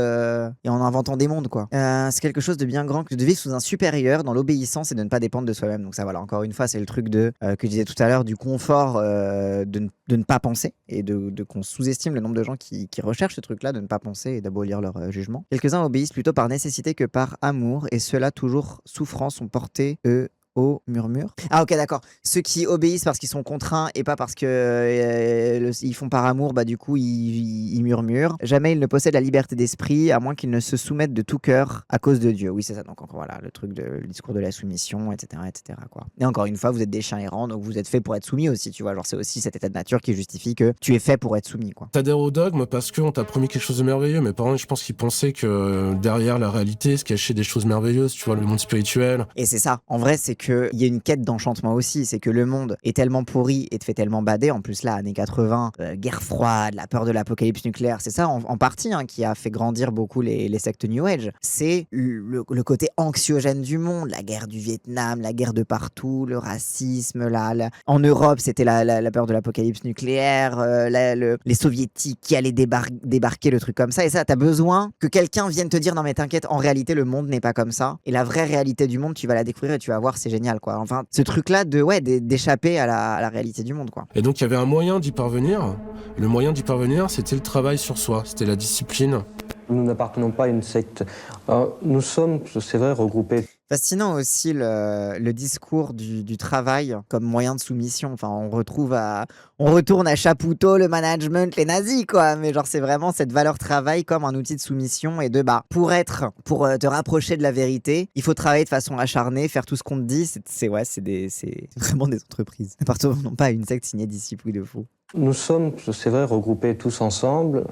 et en inventant des mondes, quoi. C'est quelque chose de bien grand que de vivre sous un supérieur dans l'obéissance et de ne pas dépendre de soi-même. Donc ça, voilà, encore une fois, c'est le truc que je disais tout à l'heure, du confort de ne pas penser et de qu'on sous-estime le nombre de gens qui recherchent ce truc-là, de ne pas penser et d'abolir leur jugement. Quelques-uns obéissent plutôt par nécessité que par amour, et ceux-là toujours souffrants sont portés, eux, au murmure. Ah ok, d'accord. Ceux qui obéissent parce qu'ils sont contraints et pas parce que ils font par amour, bah du coup ils murmurent. Jamais ils ne possèdent la liberté d'esprit à moins qu'ils ne se soumettent de tout cœur à cause de Dieu. Oui, c'est ça. Donc encore voilà, le discours de la soumission, etc., etc. quoi. Et encore une fois, vous êtes des chiens errants, donc vous êtes fait pour être soumis aussi, tu vois. Genre c'est aussi cet état de nature qui justifie que tu es fait pour être soumis, quoi. T'adhères au dogme parce qu'on t'a promis quelque chose de merveilleux. Mes parents, je pense qu'ils pensaient que derrière la réalité se cachaient des choses merveilleuses, tu vois, le monde spirituel. Et c'est ça. En vrai, c'est qu'il y a une quête d'enchantement aussi. C'est que le monde est tellement pourri et te fait tellement bader. En plus, là, années 80, guerre froide, la peur de l'apocalypse nucléaire, c'est ça en partie qui a fait grandir beaucoup les sectes New Age. C'est le côté anxiogène du monde, la guerre du Vietnam, la guerre de partout, le racisme. En Europe, c'était la peur de l'apocalypse nucléaire, les soviétiques qui allaient débarquer, le truc comme ça. Et ça, t'as besoin que quelqu'un vienne te dire non mais t'inquiète, en réalité, le monde n'est pas comme ça. Et la vraie réalité du monde, tu vas la découvrir et tu vas voir, c'est génial, quoi. Enfin, ce truc-là d'échapper à la réalité du monde, quoi. Et donc il y avait un moyen d'y parvenir. Le moyen d'y parvenir, c'était le travail sur soi, c'était la discipline. Nous n'appartenons pas à une secte. Alors, nous sommes, c'est vrai, regroupés. Fascinant aussi le discours du travail comme moyen de soumission. Enfin, on retourne à Chapoutot, le management, les nazis, quoi. Mais genre, c'est vraiment cette valeur travail comme un outil de soumission et pour te rapprocher de la vérité, il faut travailler de façon acharnée, faire tout ce qu'on te dit. C'est vraiment des entreprises. N'appartenons pas à une secte signée disciples de fou. Nous sommes, c'est vrai, regroupés tous ensemble.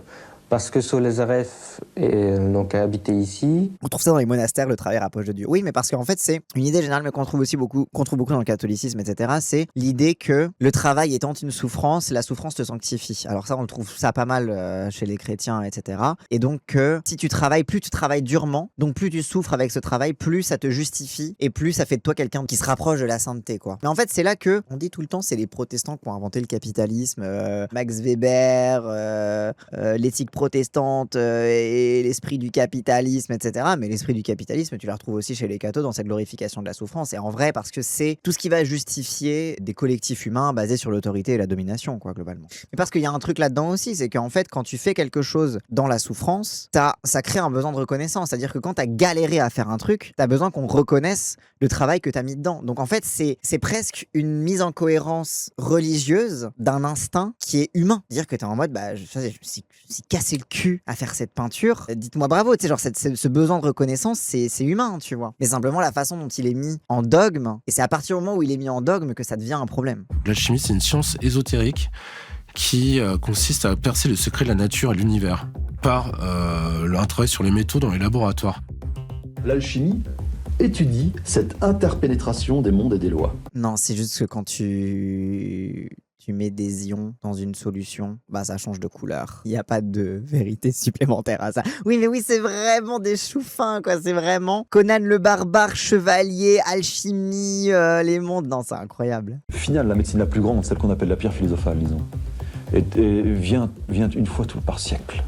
Parce que Solesaref a habité ici. On trouve ça dans les monastères, le travail rapproche de Dieu. Oui, mais parce qu'en fait, c'est une idée générale, mais qu'on trouve beaucoup dans le catholicisme, etc. C'est l'idée que le travail étant une souffrance, la souffrance te sanctifie. Alors ça, on trouve ça pas mal chez les chrétiens, etc. Et donc, si tu travailles, plus tu travailles durement, donc plus tu souffres avec ce travail, plus ça te justifie et plus ça fait de toi quelqu'un qui se rapproche de la sainteté, quoi. Mais en fait, c'est là que, on dit tout le temps, c'est les protestants qui ont inventé le capitalisme, Max Weber, l'éthique protestante et l'esprit du capitalisme, etc. Mais l'esprit du capitalisme, tu le retrouves aussi chez les cathos dans cette glorification de la souffrance. Et en vrai, parce que c'est tout ce qui va justifier des collectifs humains basés sur l'autorité et la domination, quoi, globalement. Mais parce qu'il y a un truc là-dedans aussi, c'est qu'en fait, quand tu fais quelque chose dans la souffrance, ça crée un besoin de reconnaissance. C'est-à-dire que quand t'as galéré à faire un truc, t'as besoin qu'on reconnaisse le travail que t'as mis dedans. Donc en fait, c'est presque une mise en cohérence religieuse d'un instinct qui est humain. C'est-à-dire que t'es en mode, je me suis cassé le cul à faire cette peinture, dites-moi bravo, tu sais, genre ce besoin de reconnaissance, c'est humain, tu vois. Mais simplement la façon dont il est mis en dogme, et c'est à partir du moment où il est mis en dogme que ça devient un problème. L'alchimie, c'est une science ésotérique qui consiste à percer le secret de la nature et de l'univers par un travail sur les métaux dans les laboratoires. L'alchimie étudie cette interpénétration des mondes et des lois. Non, c'est juste que quand tu mets des ions dans une solution, ça change de couleur. Il n'y a pas de vérité supplémentaire à ça. Oui, mais oui, c'est vraiment des choux fins, quoi. C'est vraiment Conan le barbare, chevalier, alchimie, les mondes. Non, c'est incroyable. Au final, la médecine la plus grande, celle qu'on appelle la pierre philosophale, disons, vient une fois par siècle.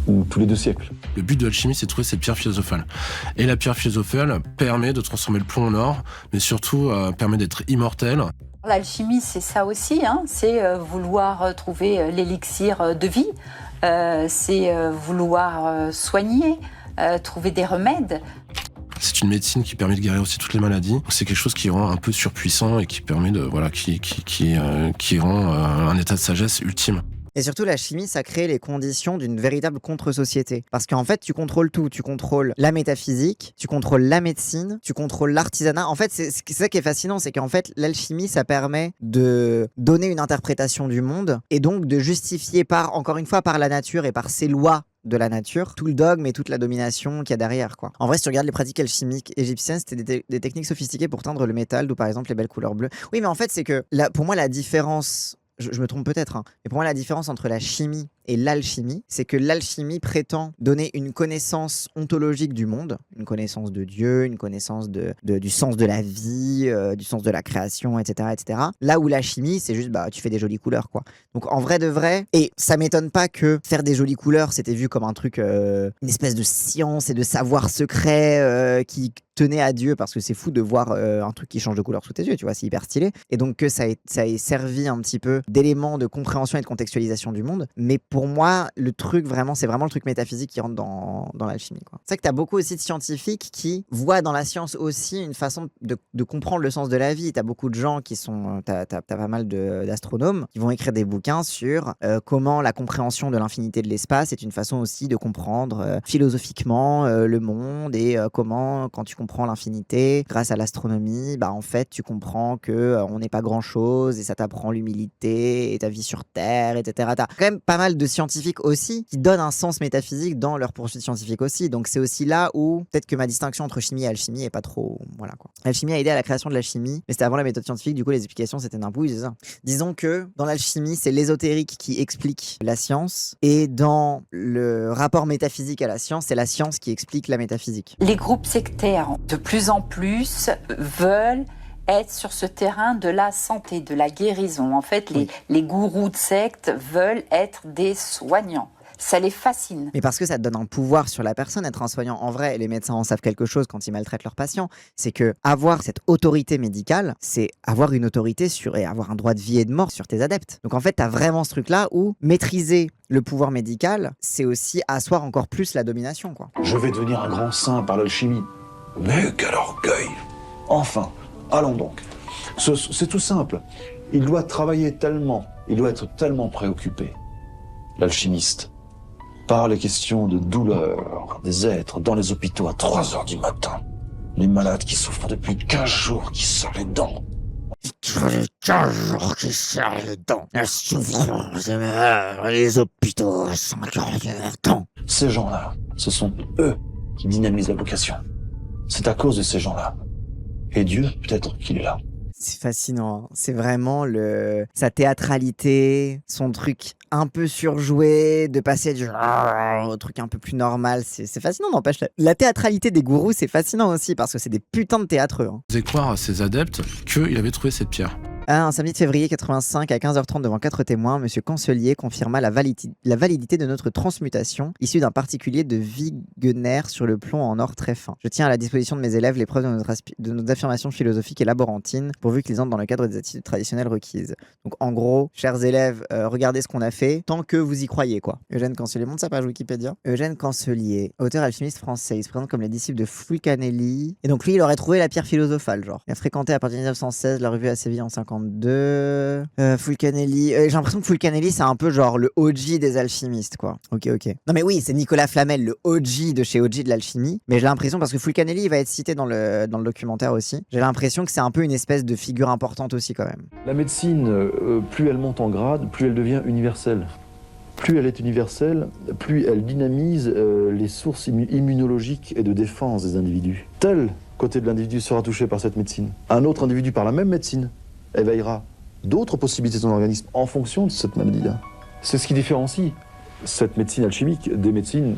Ou tous les 2 siècles. Le but de l'alchimie, c'est de trouver cette pierre philosophale. Et la pierre philosophale permet de transformer le plomb en or, mais surtout permet d'être immortel. L'alchimie, c'est ça aussi, c'est vouloir trouver l'élixir de vie, c'est vouloir soigner, trouver des remèdes. C'est une médecine qui permet de guérir aussi toutes les maladies. C'est quelque chose qui rend un peu surpuissant et qui permet qui rend un état de sagesse ultime. Et surtout, la chimie, ça crée les conditions d'une véritable contre-société. Parce qu'en fait, tu contrôles tout. Tu contrôles la métaphysique, tu contrôles la médecine, tu contrôles l'artisanat. En fait, c'est ça qui est fascinant, c'est qu'en fait, l'alchimie, ça permet de donner une interprétation du monde et donc de justifier encore une fois, par la nature et par ses lois de la nature, tout le dogme et toute la domination qu'il y a derrière, quoi. En vrai, si tu regardes les pratiques alchimiques égyptiennes, c'était des techniques sophistiquées pour teindre le métal, d'où par exemple les belles couleurs bleues. Oui, mais en fait, c'est que pour moi, la différence... Je me trompe peut-être, mais pour moi, la différence entre la chimie et l'alchimie, c'est que l'alchimie prétend donner une connaissance ontologique du monde, une connaissance de Dieu, une connaissance du sens de la vie, du sens de la création, etc., etc. Là où la chimie, c'est juste, tu fais des jolies couleurs, quoi. Donc, en vrai de vrai, et ça m'étonne pas que faire des jolies couleurs, c'était vu comme un truc, une espèce de science et de savoir secret qui tenait à Dieu, parce que c'est fou de voir un truc qui change de couleur sous tes yeux, tu vois, c'est hyper stylé. Et donc que ça ait servi un petit peu d'élément de compréhension et de contextualisation du monde, mais pour moi, le truc vraiment, c'est vraiment le truc métaphysique qui rentre dans l'alchimie, quoi. C'est vrai que t'as beaucoup aussi de scientifiques qui voient dans la science aussi une façon de comprendre le sens de la vie. T'as beaucoup de gens qui sont, t'as pas mal d'astronomes qui vont écrire des bouquins sur comment la compréhension de l'infinité de l'espace est une façon aussi de comprendre philosophiquement le monde et comment, quand tu comprends l'infinité, grâce à l'astronomie, bah en fait, tu comprends que on n'est pas grand-chose et ça t'apprend l'humilité et ta vie sur Terre, etc. T'as quand même pas mal de scientifiques aussi qui donnent un sens métaphysique dans leur poursuite scientifique aussi. Donc c'est aussi là où peut-être que ma distinction entre chimie et alchimie est pas trop, voilà quoi. L'alchimie a aidé à la création de la chimie, mais c'était avant la méthode scientifique. Du coup, les explications c'était n'importe où, c'est ça. Disons que dans l'alchimie, c'est l'ésotérique qui explique la science, et dans le rapport métaphysique à la science, c'est la science qui explique la métaphysique. Les groupes sectaires, de plus en plus, veulent être sur ce terrain de la santé, de la guérison. En fait, les gourous de secte veulent être des soignants. Ça les fascine. Mais parce que ça te donne un pouvoir sur la personne, être un soignant. En vrai, les médecins en savent quelque chose quand ils maltraitent leurs patients. C'est que avoir cette autorité médicale, c'est avoir une autorité sur et avoir un droit de vie et de mort sur tes adeptes. Donc en fait, t'as vraiment ce truc-là où maîtriser le pouvoir médical, c'est aussi asseoir encore plus la domination, quoi. Je vais devenir un grand saint par l'alchimie. Mais quel orgueil! Enfin, allons donc. C'est tout simple. Il doit travailler tellement, il doit être tellement préoccupé, l'alchimiste, par les questions de douleur des êtres dans les hôpitaux à 3h du matin. Les malades qui souffrent depuis 15 jours, qui serrent les dents. 15 jours qui serrent les dents. La souffrance, les hôpitaux à 5h du matin. Ces gens-là, ce sont eux qui dynamisent la vocation. C'est à cause de ces gens-là. Et Dieu, peut-être qu'il est là. C'est fascinant, hein. C'est vraiment sa théâtralité, son truc un peu surjoué, de passer au truc un peu plus normal. C'est fascinant, n'empêche. La théâtralité des gourous, c'est fascinant aussi, parce que c'est des putins de théâtreux, hein. Il faisait croire à ses adeptes qu'il avait trouvé cette pierre. Un samedi de février 85 à 15h30 devant 4 témoins, M. Cancelier confirma la validité de notre transmutation issue d'un particulier de Wegener sur le plomb en or très fin. Je tiens à la disposition de mes élèves les preuves de nos affirmations philosophiques et laborantines pourvu qu'ils entrent dans le cadre des attitudes traditionnelles requises. Donc en gros, chers élèves, regardez ce qu'on a fait tant que vous y croyez, quoi. Eugène Cancelier, montre sa page Wikipédia. Eugène Cancelier, auteur alchimiste français, il se présente comme les disciples de Fulcanelli. Et donc lui, il aurait trouvé la pierre philosophale, genre. Il a fréquenté à partir de 1916 la revue à Séville en 52. Fulcanelli. J'ai l'impression que Fulcanelli, c'est un peu genre le OG des alchimistes, quoi. Ok. Non mais oui, c'est Nicolas Flamel, le OG de chez OG de l'alchimie. Mais j'ai l'impression, parce que Fulcanelli, il va être cité dans le documentaire aussi, j'ai l'impression que c'est un peu une espèce de figure importante aussi, quand même. La médecine, plus elle monte en grade, plus elle devient universelle. Plus elle est universelle, plus elle dynamise les sources immunologiques et de défense des individus. Tel côté de l'individu sera touché par cette médecine. Un autre individu par la même médecine éveillera d'autres possibilités de son organisme en fonction de cette maladie-là. C'est ce qui différencie cette médecine alchimique des médecines,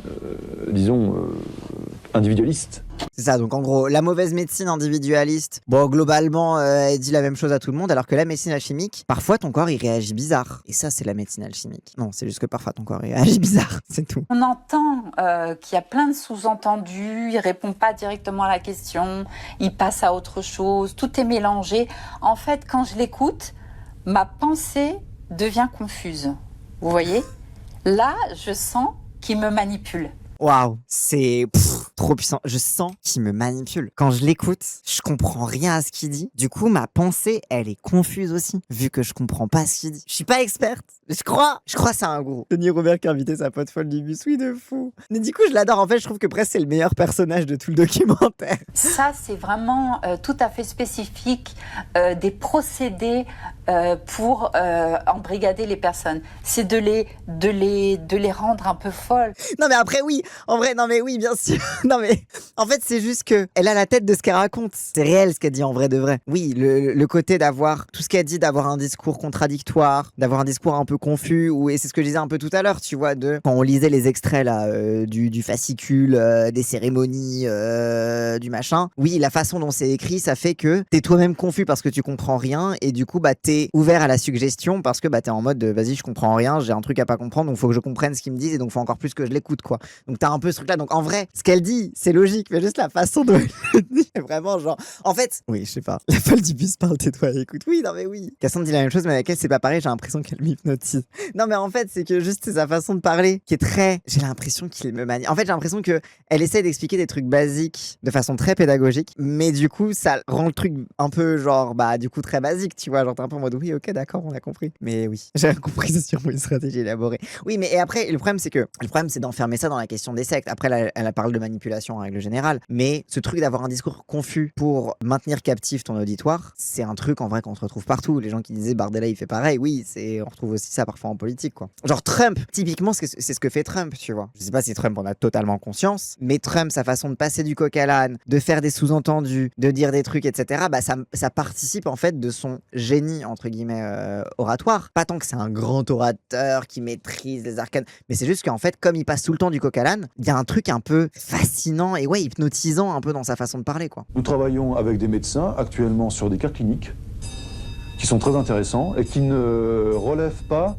individualistes. C'est ça, donc en gros, la mauvaise médecine individualiste, bon, globalement, elle dit la même chose à tout le monde, alors que la médecine alchimique, parfois ton corps il réagit bizarre. Et ça, c'est la médecine alchimique. Non, c'est juste que parfois ton corps il réagit bizarre, c'est tout. On entend qu'il y a plein de sous-entendus, il répond pas directement à la question, il passe à autre chose, tout est mélangé. En fait, quand je l'écoute, ma pensée devient confuse. Vous voyez ? Là, je sens qu'il me manipule. Waouh, c'est trop puissant. Je sens qu'il me manipule. Quand je l'écoute, je comprends rien à ce qu'il dit. Du coup, ma pensée, elle est confuse aussi, vu que je comprends pas ce qu'il dit. Je suis pas experte. Je crois c'est un gourou. Denis Robert qui a invité sa pote folle du bus, oui, de fou. Mais du coup, je l'adore. En fait, je trouve que presque c'est le meilleur personnage de tout le documentaire. Ça, c'est vraiment tout à fait spécifique des procédés pour embrigader les personnes. C'est de les rendre un peu folles. Non mais après oui, en vrai, non mais oui, bien sûr. Non mais en fait c'est juste que elle a la tête de ce qu'elle raconte. C'est réel ce qu'elle dit en vrai de vrai. Oui, le côté d'avoir tout ce qu'elle dit, d'avoir un discours contradictoire, d'avoir un discours un peu confus, et c'est ce que je disais un peu tout à l'heure, tu vois, de quand on lisait les extraits là du fascicule, des cérémonies, du machin. Oui, la façon dont c'est écrit, ça fait que t'es toi-même confus parce que tu comprends rien, et du coup bah t'es ouvert à la suggestion parce que bah t'es en mode vas-y, je comprends rien, j'ai un truc à pas comprendre, donc faut que je comprenne ce qu'ils me disent, et donc faut encore plus que je l'écoute, quoi. Donc t'as un peu ce truc là. Donc en vrai, ce qu'elle dit oui, c'est logique, mais juste la façon dont elle le dit, est vraiment genre. En fait, oui, je sais pas. La folle du bus parle, tais-toi, écoute. Oui, non, mais oui. Cassandre dit la même chose, mais avec elle, c'est pas pareil. J'ai l'impression qu'elle m'hypnotise. Non, mais en fait, c'est que juste c'est sa façon de parler qui est très. J'ai l'impression qu'il me manie. En fait, j'ai l'impression que elle essaie d'expliquer des trucs basiques de façon très pédagogique, mais du coup, ça rend le truc un peu genre, bah, du coup, très basique, tu vois. Genre, t'es un peu en mode, oui, ok, d'accord, on a compris. Mais oui, j'ai compris, c'est sûrement une stratégie élaborée. Oui, mais et après, le problème, c'est d'enfermer ça dans la question des sectes. Après, là, elle parle de manipulation en règle générale, mais ce truc d'avoir un discours confus pour maintenir captif ton auditoire, c'est un truc en vrai qu'on se retrouve partout. Les gens qui disaient Bardella il fait pareil, oui, on retrouve aussi ça parfois en politique, quoi. Genre Trump, typiquement, c'est ce que fait Trump, tu vois. Je sais pas si Trump en a totalement conscience, mais Trump, sa façon de passer du coq à l'âne, de faire des sous-entendus, de dire des trucs, etc., bah ça participe en fait de son génie, entre guillemets, oratoire. Pas tant que c'est un grand orateur qui maîtrise les arcanes, mais c'est juste qu'en fait, comme il passe tout le temps du coq à l'âne, il y a un truc un peu fascinant et ouais, hypnotisant un peu dans sa façon de parler, quoi. Nous travaillons avec des médecins actuellement sur des cas cliniques qui sont très intéressants et qui ne relèvent pas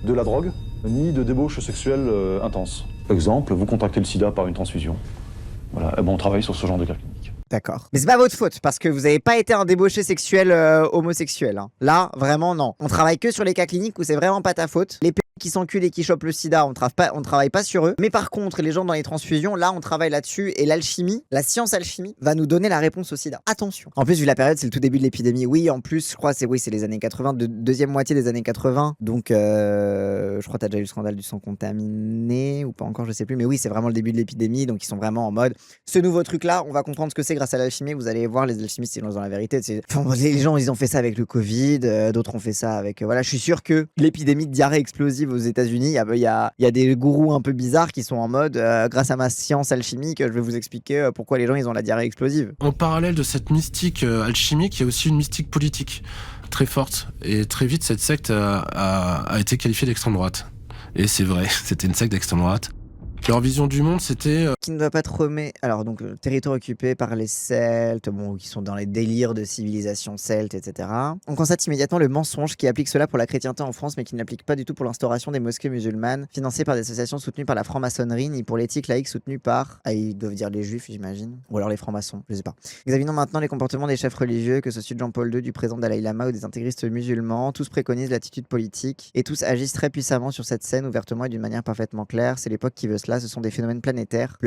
de la drogue ni de débauche sexuelle intense. Exemple, vous contractez le sida par une transfusion. Voilà, et bon, on travaille sur ce genre de cas cliniques. D'accord. Mais c'est pas votre faute, parce que vous avez pas été un débauché sexuel homosexuel. Hein. Là, vraiment, non. On travaille que sur les cas cliniques où c'est vraiment pas ta faute. Les qui s'enculent et qui chopent le sida, on travaille pas sur eux. Mais par contre, les gens dans les transfusions, là, on travaille là-dessus. Et l'alchimie, la science alchimie, va nous donner la réponse au sida. Attention. En plus, vu la période, c'est le tout début de l'épidémie. Oui, en plus, je crois, c'est les années 80, deuxième moitié des années 80. Donc, je crois que t'as déjà eu le scandale du sang contaminé, ou pas encore, je sais plus. Mais oui, c'est vraiment le début de l'épidémie. Donc, ils sont vraiment en mode, ce nouveau truc-là, on va comprendre ce que c'est grâce à l'alchimie. Vous allez voir, les alchimistes, ils lancent dans la vérité. Enfin, les gens, ils ont fait ça avec le Covid. D'autres ont fait ça avec... voilà, je suis sûr que l'épidémie de diarrhée explosive aux États-Unis, il y a des gourous un peu bizarres qui sont en mode, grâce à ma science alchimique, je vais vous expliquer pourquoi les gens ils ont la diarrhée explosive. En parallèle de cette mystique alchimique, il y a aussi une mystique politique très forte. Et très vite, cette secte a été qualifiée d'extrême droite. Et c'est vrai, c'était une secte d'extrême droite. Leur vision du monde, c'était... Qui ne va pas trop mais alors, donc, territoire occupé par les Celtes, bon, qui sont dans les délires de civilisation celte, etc. On constate immédiatement le mensonge qui applique cela pour la chrétienté en France, mais qui ne l'applique pas du tout pour l'instauration des mosquées musulmanes, financées par des associations soutenues par la franc-maçonnerie, ni pour l'éthique laïque soutenue par... Ah, ils doivent dire les juifs, j'imagine. Ou alors les francs-maçons, je sais pas. Examinons maintenant les comportements des chefs religieux, que ce soit de Jean-Paul II, du président Dalai Lama ou des intégristes musulmans. Tous préconisent l'attitude politique, et tous agissent très puissamment sur cette scène, ouvertement et d'une manière parfaitement claire. C'est l'époque qui veut cela. Ce sont des phénomènes planétaires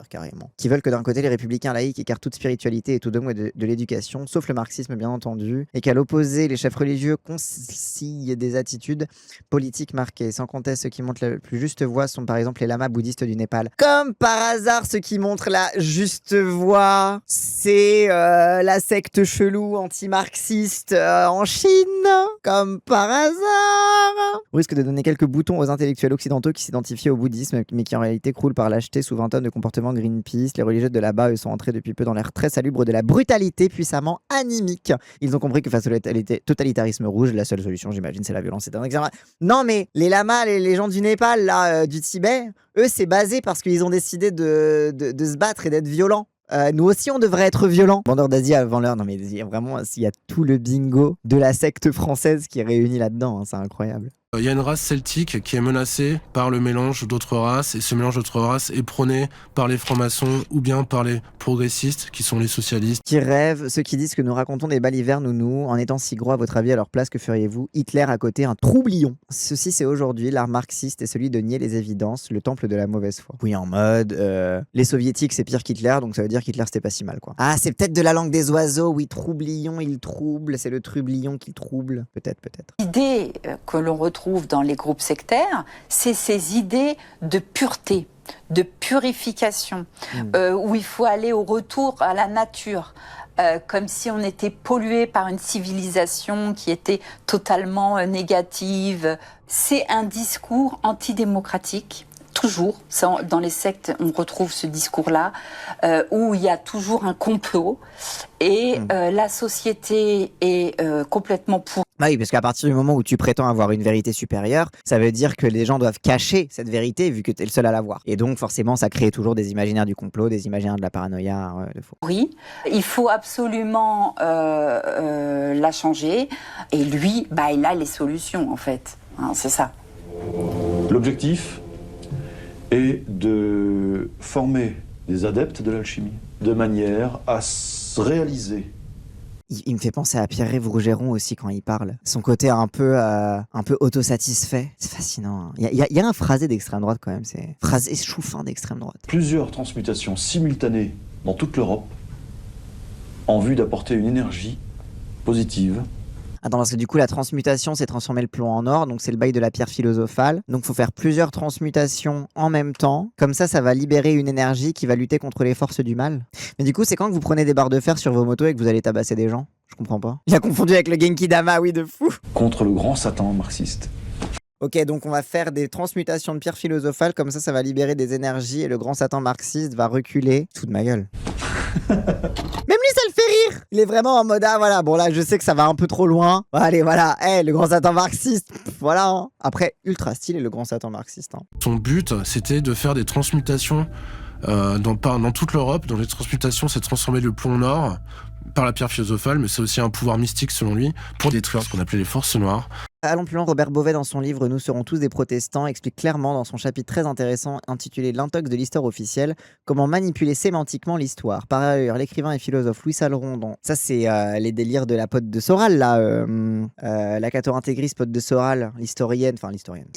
carrément, qui veulent que d'un côté les républicains laïcs écartent toute spiritualité et tout dogme de l'éducation, sauf le marxisme bien entendu, et qu'à l'opposé les chefs religieux concilient des attitudes politiques marquées. Sans compter ceux qui montrent la plus juste voie sont par exemple les lamas bouddhistes du Népal. Comme par hasard, ceux qui montrent la juste voie, c'est la secte chelou anti-marxiste en Chine, comme par hasard. On risque de donner quelques boutons aux intellectuels occidentaux qui s'identifient au bouddhisme, mais qui en réalité croulent par lâcheté sous 20 tonnes de comportement Greenpeace. Les religieux de là-bas, eux, sont entrés depuis peu dans l'ère très salubre de la brutalité puissamment animique. Ils ont compris que face au totalitarisme rouge, la seule solution, j'imagine, c'est la violence. C'est un exemple. Non, mais les lamas, les gens du Népal, là, du Tibet, eux, c'est basé parce qu'ils ont décidé de se battre et d'être violents. Nous aussi, on devrait être violents. Vendeurs d'Asie avant l'heure. Non, mais vraiment, il y a tout le bingo de la secte française qui est réuni là-dedans. Hein, c'est incroyable. Il y a une race celtique qui est menacée par le mélange d'autres races, et ce mélange d'autres races est prôné par les francs-maçons ou bien par les progressistes, qui sont les socialistes. Qui rêvent, ceux qui disent que nous racontons des balivernes ou nous, en étant si gros à votre avis, à leur place, que feriez-vous? Hitler à côté, un troublion. Ceci, c'est aujourd'hui l'art marxiste et celui de nier les évidences, le temple de la mauvaise foi. Oui, en mode, les soviétiques, c'est pire qu'Hitler, donc ça veut dire qu'Hitler, c'était pas si mal, quoi. Ah, c'est peut-être de la langue des oiseaux, oui, troublion, il trouble, c'est le trublion qui trouble. Peut-être. L'idée que l'on retrouve dans les groupes sectaires, c'est ces idées de pureté, de purification, où il faut aller au retour à la nature, comme si on était pollué par une civilisation qui était totalement négative. C'est un discours antidémocratique. Toujours, dans les sectes, on retrouve ce discours-là, où il y a toujours un complot, et la société est complètement pourrie. Bah oui, parce qu'à partir du moment où tu prétends avoir une vérité supérieure, ça veut dire que les gens doivent cacher cette vérité vu que t'es le seul à l'avoir. Et donc forcément, ça crée toujours des imaginaires du complot, des imaginaires de la paranoïa, de faux. Oui, il faut absolument la changer, et lui, il a les solutions en fait, hein, c'est ça. L'objectif est de former des adeptes de l'alchimie, de manière à réaliser. Il me fait penser à Pierre-Yves Rougeron aussi quand il parle. Son côté un peu autosatisfait. C'est fascinant. Il y a un phrasé d'extrême droite quand même. C'est phrasé chouffin d'extrême droite. Plusieurs transmutations simultanées dans toute l'Europe en vue d'apporter une énergie positive. Attends, parce que du coup, la transmutation, c'est transformer le plomb en or. Donc, c'est le bail de la pierre philosophale. Donc, il faut faire plusieurs transmutations en même temps. Comme ça va libérer une énergie qui va lutter contre les forces du mal. Mais du coup, c'est quand que vous prenez des barres de fer sur vos motos et que vous allez tabasser des gens? Je comprends pas. Il a confondu avec le Genki Dama, oui, de fou. Contre le grand Satan marxiste. Ok, donc on va faire des transmutations de pierre philosophale. Comme ça va libérer des énergies et le grand Satan marxiste va reculer. Tout de ma gueule. Même lui, ça le fait rire. Il est vraiment en mode, ah voilà, bon là, je sais que ça va un peu trop loin. Allez, voilà, le grand Satan marxiste. Voilà. Hein. Après, ultra stylé, le grand Satan marxiste. Hein. Son but, c'était de faire des transmutations dans toute l'Europe. Dans les transmutations, c'est de transformer le plomb en or par la pierre philosophale, mais c'est aussi un pouvoir mystique, selon lui, pour détruire ce qu'on appelait les forces noires. Allons plus loin, Robert Beauvais, dans son livre « Nous serons tous des protestants », explique clairement dans son chapitre très intéressant intitulé « L'intox de l'histoire officielle » comment manipuler sémantiquement l'histoire. Par ailleurs, l'écrivain et philosophe Louis Salleron, ça c'est les délires de la pote de Soral, là, la catho-intégriste pote de Soral, l'historienne.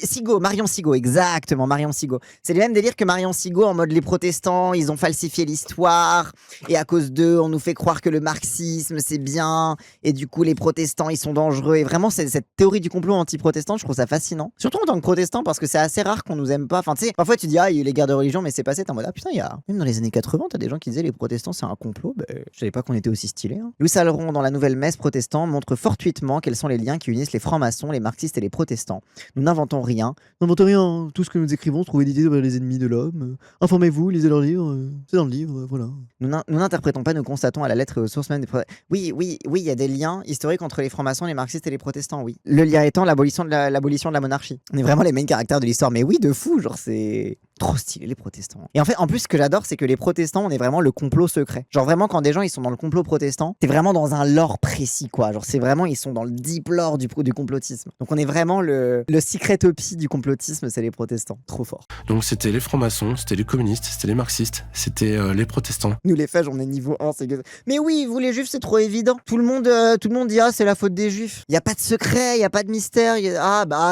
Sigaud, Marion Sigaud, exactement, Marion Sigaud. C'est les mêmes délires que Marion Sigaud, en mode les protestants, ils ont falsifié l'histoire, et à cause d'eux, on nous fait croire que le marxisme c'est bien, et du coup les protestants ils sont dangereux, et vraiment c'est cette théorie du complot anti-protestant, je trouve ça fascinant. Surtout en tant que protestant, parce que c'est assez rare qu'on nous aime pas. Enfin, tu sais, parfois tu dis, il y a eu les guerres de religion, mais c'est passé, t'es en mode, ah putain, même dans les années 80, t'as des gens qui disaient les protestants c'est un complot. Je savais pas qu'on était aussi stylés. Hein. Louis Salleron, dans la nouvelle messe protestant, montre fortuitement quels sont les liens qui unissent les francs-maçons, les marxistes et les protestants. Nous n'inventons rien. N'inventons rien. Tout ce que nous écrivons, trouvez l'idée de les ennemis de l'homme. Informez-vous, lisez leurs livres. C'est dans le livre, voilà. Nous n'interprétons pas, nous constatons à la lettre et aux sources même des Oui, il y a des liens historiques entre les francs-maçons, les marxistes et les protestants, oui. Le lien étant l'abolition de la monarchie. On est vraiment les main caractères de l'histoire, mais oui, de fou, genre c'est trop stylé les protestants. Et en fait, en plus, ce que j'adore, c'est que les protestants, on est vraiment le complot secret. Genre vraiment, quand des gens ils sont dans le complot protestant, t'es vraiment dans un lore précis, quoi. Genre c'est vraiment, ils sont dans le deep lore du complotisme. Donc on est vraiment le secretopie du complotisme, c'est les protestants. Trop fort. Donc c'était les francs-maçons, c'était les communistes, c'était les marxistes, c'était les protestants. Nous les fèges, on est niveau 1, c'est que... Mais oui, vous les juifs, c'est trop évident. Tout le monde dit, c'est la faute des juifs. Y a pas de secret, y a pas de mystère.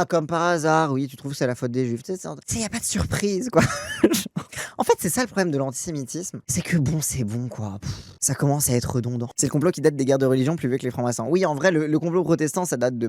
Comme par hasard, oui, tu trouves que c'est la faute des juifs. Tu sais, y a pas de surprise, quoi. En fait, c'est ça le problème de l'antisémitisme. C'est que c'est bon, quoi. Ça commence à être redondant. C'est le complot qui date des guerres de religion plus vieux que les francs-maçons. Oui, en vrai, le complot protestant, ça date des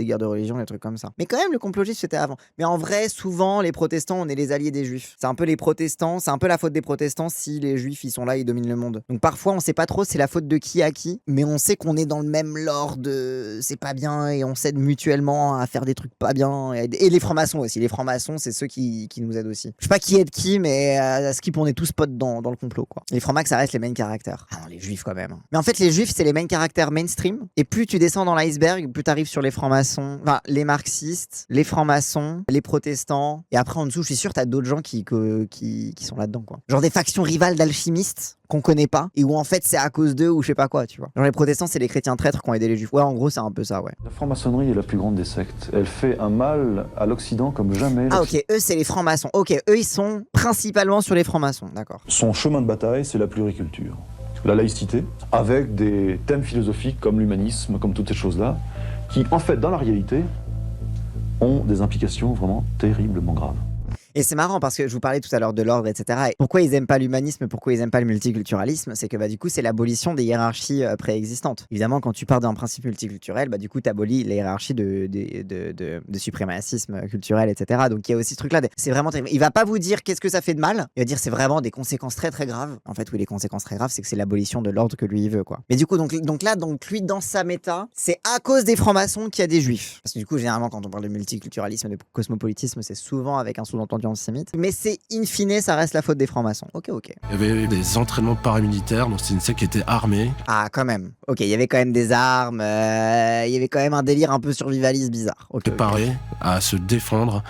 guerres de religion, des trucs comme ça. Mais quand même, le complot juif, c'était avant. Mais en vrai, souvent, les protestants, on est les alliés des juifs. C'est un peu les protestants, c'est un peu la faute des protestants si les juifs, ils sont là, ils dominent le monde. Donc parfois, on sait pas trop c'est la faute de qui à qui, mais on sait qu'on est dans le même lore de c'est pas bien et on s'aide mutuellement à faire des trucs pas bien. Et les francs-maçons aussi. Les francs-maçons, c'est ceux qui nous aident aussi. Je sais pas qui aide qui, mais à Skip, on est tous potes dans le complot, quoi. Les francs-macs, ça reste les main caractères. Ah non, les juifs quand même. Mais en fait, les juifs, c'est les main caractères mainstream. Et plus tu descends dans l'iceberg, plus t'arrives sur les francs-maçons, enfin, les marxistes, les francs-maçons, les protestants. Et après, en dessous, je suis sûr, t'as d'autres gens qui sont là-dedans, quoi. Genre des factions rivales d'alchimistes qu'on connaît pas et où en fait c'est à cause d'eux ou je sais pas quoi, tu vois. Genre les protestants, c'est les chrétiens traîtres qui ont aidé les juifs. Ouais, en gros, c'est un peu ça, ouais. La franc-maçonnerie est la plus grande des sectes. Elle fait un mal à l'Occident comme jamais. Ah ok, eux c'est les francs-maçons. Ok, eux ils sont principalement sur les francs-maçons, d'accord. Son chemin de bataille, c'est la pluriculture. La laïcité, avec des thèmes philosophiques comme l'humanisme, comme toutes ces choses-là, qui en fait, dans la réalité, ont des implications vraiment terriblement graves. Et c'est marrant parce que je vous parlais tout à l'heure de l'ordre, etc. Et pourquoi ils aiment pas l'humanisme, pourquoi ils aiment pas le multiculturalisme, c'est que du coup c'est l'abolition des hiérarchies préexistantes. Évidemment, quand tu pars d'un principe multiculturel, du coup t'abolis les hiérarchies de suprémacisme culturel, etc. Donc il y a aussi ce truc-là. C'est vraiment terrible. Il va pas vous dire qu'est-ce que ça fait de mal. Il va dire c'est vraiment des conséquences très très graves. En fait, oui, les conséquences très graves, c'est que c'est l'abolition de l'ordre que lui il veut, quoi. Mais du coup, donc lui dans sa méta, c'est à cause des francs-maçons qu'il y a des juifs. Parce que du coup, généralement, quand on parle de multiculturalisme, de cosmopolitisme, c'est souvent avec un sous-entendu antisémite. Mais c'est in fine, ça reste la faute des francs-maçons. Ok. Il y avait des entraînements paramilitaires, donc c'est une secte qui était armée. Ah, quand même. Ok, il y avait quand même des armes, il y avait quand même un délire un peu survivaliste bizarre. Préparé à se défendre.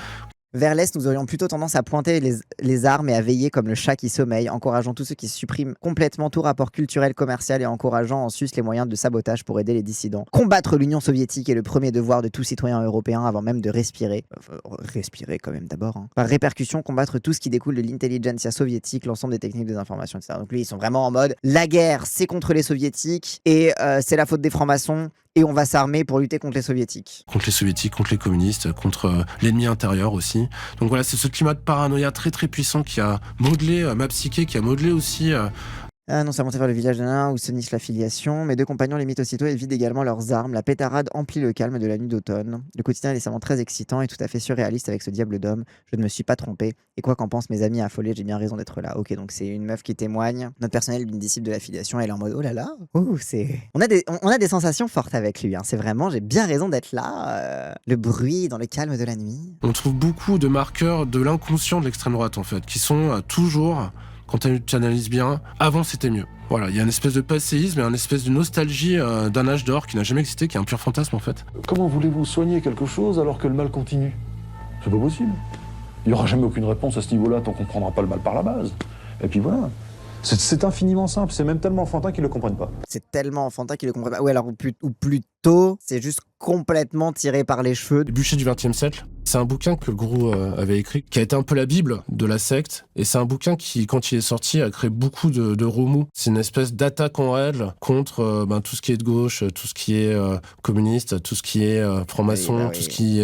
Vers l'Est, nous aurions plutôt tendance à pointer les armes et à veiller comme le chat qui sommeille, encourageant tous ceux qui suppriment complètement tout rapport culturel, commercial et encourageant en sus les moyens de sabotage pour aider les dissidents. Combattre l'Union soviétique est le premier devoir de tout citoyen européen avant même de respirer. Respirer quand même d'abord. Hein. Par répercussion, combattre tout ce qui découle de l'intelligentsia soviétique, l'ensemble des techniques des informations, etc. Donc lui, ils sont vraiment en mode la guerre, c'est contre les soviétiques et c'est la faute des francs-maçons. Et on va s'armer pour lutter contre les soviétiques. Contre les soviétiques, contre les communistes, contre l'ennemi intérieur aussi. Donc voilà, c'est ce climat de paranoïa très très puissant qui a modelé ma psyché, qui a modelé aussi... Ah non, ça montait vers le village de Nain où se niche l'affiliation. Mes deux compagnons limitent aussitôt et vident également leurs armes. La pétarade emplit le calme de la nuit d'automne. Le quotidien est décemment très excitant et tout à fait surréaliste avec ce diable d'homme. Je ne me suis pas trompé. Et quoi qu'en pensent mes amis affolés, j'ai bien raison d'être là. Ok, donc c'est une meuf qui témoigne. Notre personnel d'une disciple de l'affiliation, elle est en mode oh là là. C'est... On a des sensations fortes avec lui. Hein. C'est vraiment, j'ai bien raison d'être là. Le bruit dans le calme de la nuit. On trouve beaucoup de marqueurs de l'inconscient de l'extrême droite en fait, qui sont toujours... Quand tu analyses bien, avant c'était mieux. Voilà, il y a une espèce de passéisme et une espèce de nostalgie d'un âge d'or qui n'a jamais existé, qui est un pur fantasme en fait. Comment voulez-vous soigner quelque chose alors que le mal continue? C'est pas possible. Il n'y aura jamais aucune réponse à ce niveau-là tant qu'on ne prendra pas le mal par la base. Et puis voilà. C'est infiniment simple, c'est même tellement enfantin qu'ils ne le comprennent pas. C'est tellement enfantin qu'ils le comprennent pas. Ouais, alors, ou plutôt, c'est juste complètement tiré par les cheveux. Les bûchers du XXe siècle, c'est un bouquin que le gourou avait écrit, qui a été un peu la bible de la secte. Et c'est un bouquin qui, quand il est sorti, a créé beaucoup de remous. C'est une espèce d'attaque en règle contre tout ce qui est de gauche, tout ce qui est communiste, tout ce qui est franc-maçon, tout ce qui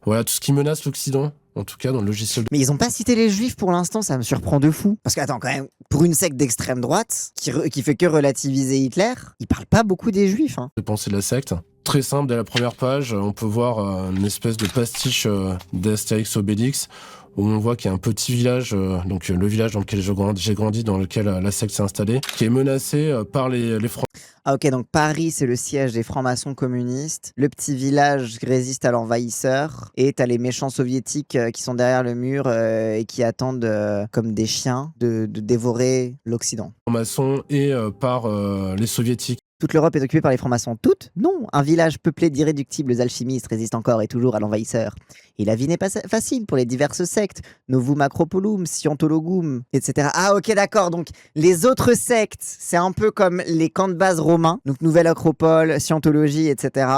tout ce qui menace l'Occident. En tout cas, dans le logiciel. Mais ils ont pas cité les juifs pour l'instant, ça me surprend de fou. Parce que, attends, quand même, pour une secte d'extrême droite, qui fait que relativiser Hitler, ils parlent pas beaucoup des juifs. Hein. De penser de la secte. Très simple, dès la première page, on peut voir une espèce de pastiche d'Astérix Obélix, où on voit qu'il y a un petit village, donc le village dans lequel j'ai grandi, dans lequel la secte s'est installée, qui est menacé par les Français. Ah ok, donc Paris, c'est le siège des francs-maçons communistes. Le petit village résiste à l'envahisseur. Et t'as les méchants soviétiques qui sont derrière le mur et qui attendent, comme des chiens, de dévorer l'Occident. Francs-maçons et par les soviétiques. Toute l'Europe est occupée par les francs-maçons. Toute? Non. Un village peuplé d'irréductibles alchimistes résiste encore et toujours à l'envahisseur. Et la vie n'est pas facile pour les diverses sectes. Novum Acropolum, Scientologum, etc. Ah ok, d'accord. Donc les autres sectes, c'est un peu comme les camps de base romains. Donc Nouvelle Acropole, Scientologie, etc.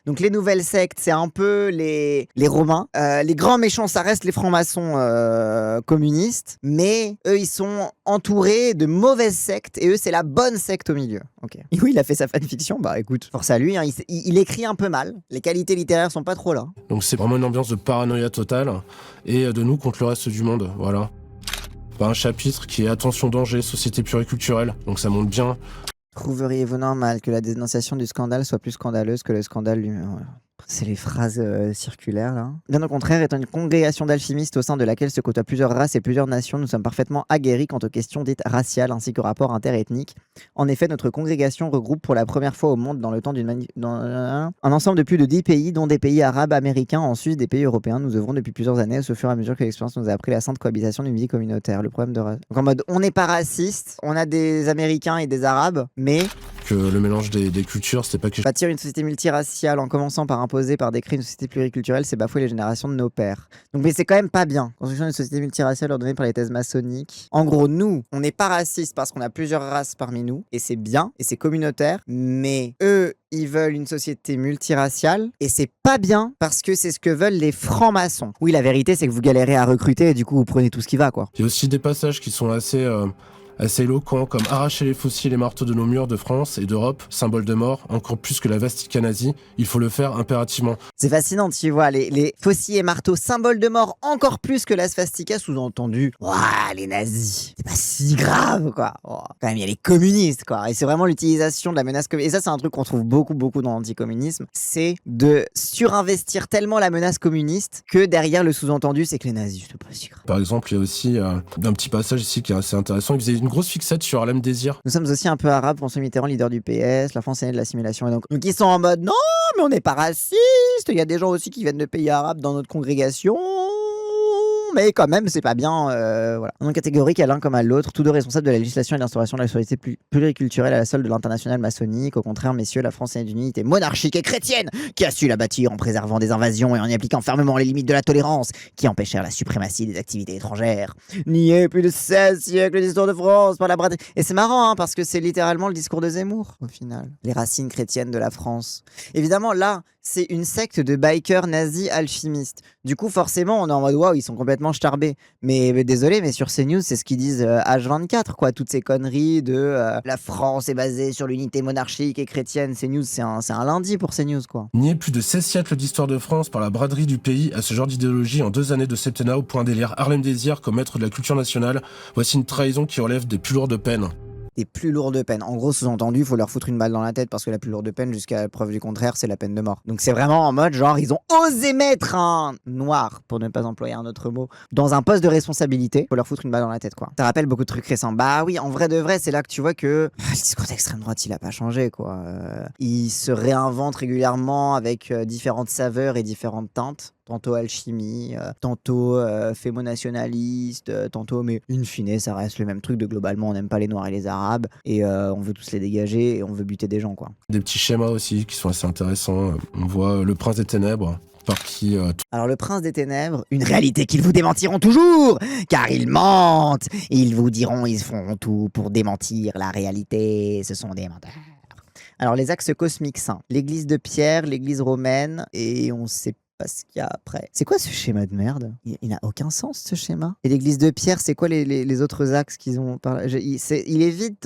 Donc les nouvelles sectes, c'est un peu les Romains. Les grands méchants, ça reste les francs-maçons communistes. Mais eux, ils sont entourés de mauvaises sectes. Et eux, c'est la bonne secte au milieu. Ok. Et oui, il a fait sa fanfiction. Bah écoute, force à lui. Hein, il écrit un peu mal. Les qualités littéraires sont pas trop là. Donc c'est vraiment une ambiance de paranoïa totale et de nous contre le reste du monde, voilà. Un chapitre qui est attention danger, société pluriculturelle, donc ça montre bien. Trouveriez-vous normal que la dénonciation du scandale soit plus scandaleuse que le scandale lui-même? C'est les phrases circulaires là. Bien au contraire, étant une congrégation d'alchimistes au sein de laquelle se côtoient plusieurs races et plusieurs nations, nous sommes parfaitement aguerris quant aux questions dites raciales ainsi qu'aux rapports interethniques. En effet, notre congrégation regroupe pour la première fois au monde dans le temps un ensemble de plus de 10 pays, dont des pays arabes, américains, en Suisse, des pays européens. Nous œuvrons depuis plusieurs années, au fur et à mesure que l'expérience nous a appris la sainte cohabitation d'une vie communautaire. Le problème de race. Donc en mode, on n'est pas raciste, on a des Américains et des Arabes, mais que le mélange des cultures, c'est pas que... Bâtir une société multiraciale en commençant par imposer par décret une société pluriculturelle, c'est bafouer les générations de nos pères. Donc, mais c'est quand même pas bien. Construction d'une société multiraciale ordonnée par les thèses maçonniques. En gros, nous, on n'est pas raciste parce qu'on a plusieurs races parmi nous, et c'est bien, et c'est communautaire, mais eux, ils veulent une société multiraciale, et c'est pas bien parce que c'est ce que veulent les francs-maçons. Oui, la vérité, c'est que vous galérez à recruter, et du coup, vous prenez tout ce qui va, quoi. Il y a aussi des passages qui sont assez éloquents, comme arracher les fossiles et marteaux de nos murs de France et d'Europe, symbole de mort, encore plus que la vastica nazie, il faut le faire impérativement. C'est fascinant, tu vois, les fossiles et marteaux, symbole de mort, encore plus que la svastika, sous-entendu. Ouah, les nazis, c'est pas si grave, quoi. Oh, quand même, il y a les communistes, quoi. Et c'est vraiment l'utilisation de la menace communiste. Et ça, c'est un truc qu'on trouve beaucoup dans l'anticommunisme, c'est de surinvestir tellement la menace communiste que derrière le sous-entendu, c'est que les nazis, c'est pas si grave. Par exemple, il y a aussi un petit passage ici qui est assez intéressant. Il faisait une grosse fixette sur Harlem Désir. Nous sommes aussi un peu arabes, François Mitterrand, leader du PS, la France est née de l'assimilation. Et donc ils sont en mode non, mais on n'est pas raciste. Il y a des gens aussi qui viennent de pays arabes dans notre congrégation. mais quand même, c'est pas bien. Voilà. Non catégorique à l'un comme à l'autre, tous deux responsables de la législation et de l'instauration de la société pluriculturelle à la solde de l'international maçonnique. Au contraire, messieurs, la France est une unité monarchique et chrétienne qui a su la bâtir en préservant des invasions et en y appliquant fermement les limites de la tolérance qui empêchèrent la suprématie des activités étrangères. Nier plus de 16 siècles d'histoire de France par la braderie. Et c'est marrant, hein, parce que c'est littéralement le discours de Zemmour, au final. Les racines chrétiennes de la France. Évidemment, là, c'est une secte de bikers nazis alchimistes. Du coup, forcément, on est en mode waouh, ils sont complètement starbés. Mais désolé, mais sur CNews, c'est ce qu'ils disent H24, quoi. Toutes ces conneries de la France est basée sur l'unité monarchique et chrétienne. CNews, c'est un lundi pour CNews, quoi. Nier plus de 16 siècles d'histoire de France par la braderie du pays à ce genre d'idéologie en 2 années de septennat au point d'élire Harlem Désir comme maître de la culture nationale. Voici une trahison qui relève des plus lourdes peines. Des plus lourdes peines. En gros, sous-entendu, il faut leur foutre une balle dans la tête parce que la plus lourde peine, jusqu'à preuve du contraire, c'est la peine de mort. Donc c'est vraiment en mode genre, ils ont osé mettre un noir, pour ne pas employer un autre mot, dans un poste de responsabilité. Faut leur foutre une balle dans la tête, quoi. Ça rappelle beaucoup de trucs récents. Bah oui, en vrai de vrai, c'est là que tu vois que le discours d'extrême droite, il a pas changé, quoi. Il se réinvente régulièrement avec différentes saveurs et différentes teintes. Tantôt alchimie, tantôt fémonationaliste, tantôt, mais in fine, ça reste le même truc de globalement, on n'aime pas les Noirs et les Arabes, et on veut tous les dégager, et on veut buter des gens, quoi. Des petits schémas aussi qui sont assez intéressants. On voit le prince des ténèbres, par qui... Alors le prince des ténèbres, une réalité qu'ils vous démentiront toujours, car ils mentent, ils vous diront, ils feront tout pour démentir la réalité, ce sont des menteurs. Alors les axes cosmiques saints, l'église de Pierre, l'église romaine, et on sait pas ce qu'il y a après. C'est quoi ce schéma de merde? Il n'a aucun sens, ce schéma. Et l'église de Pierre, c'est quoi les autres axes qu'ils ont il est vide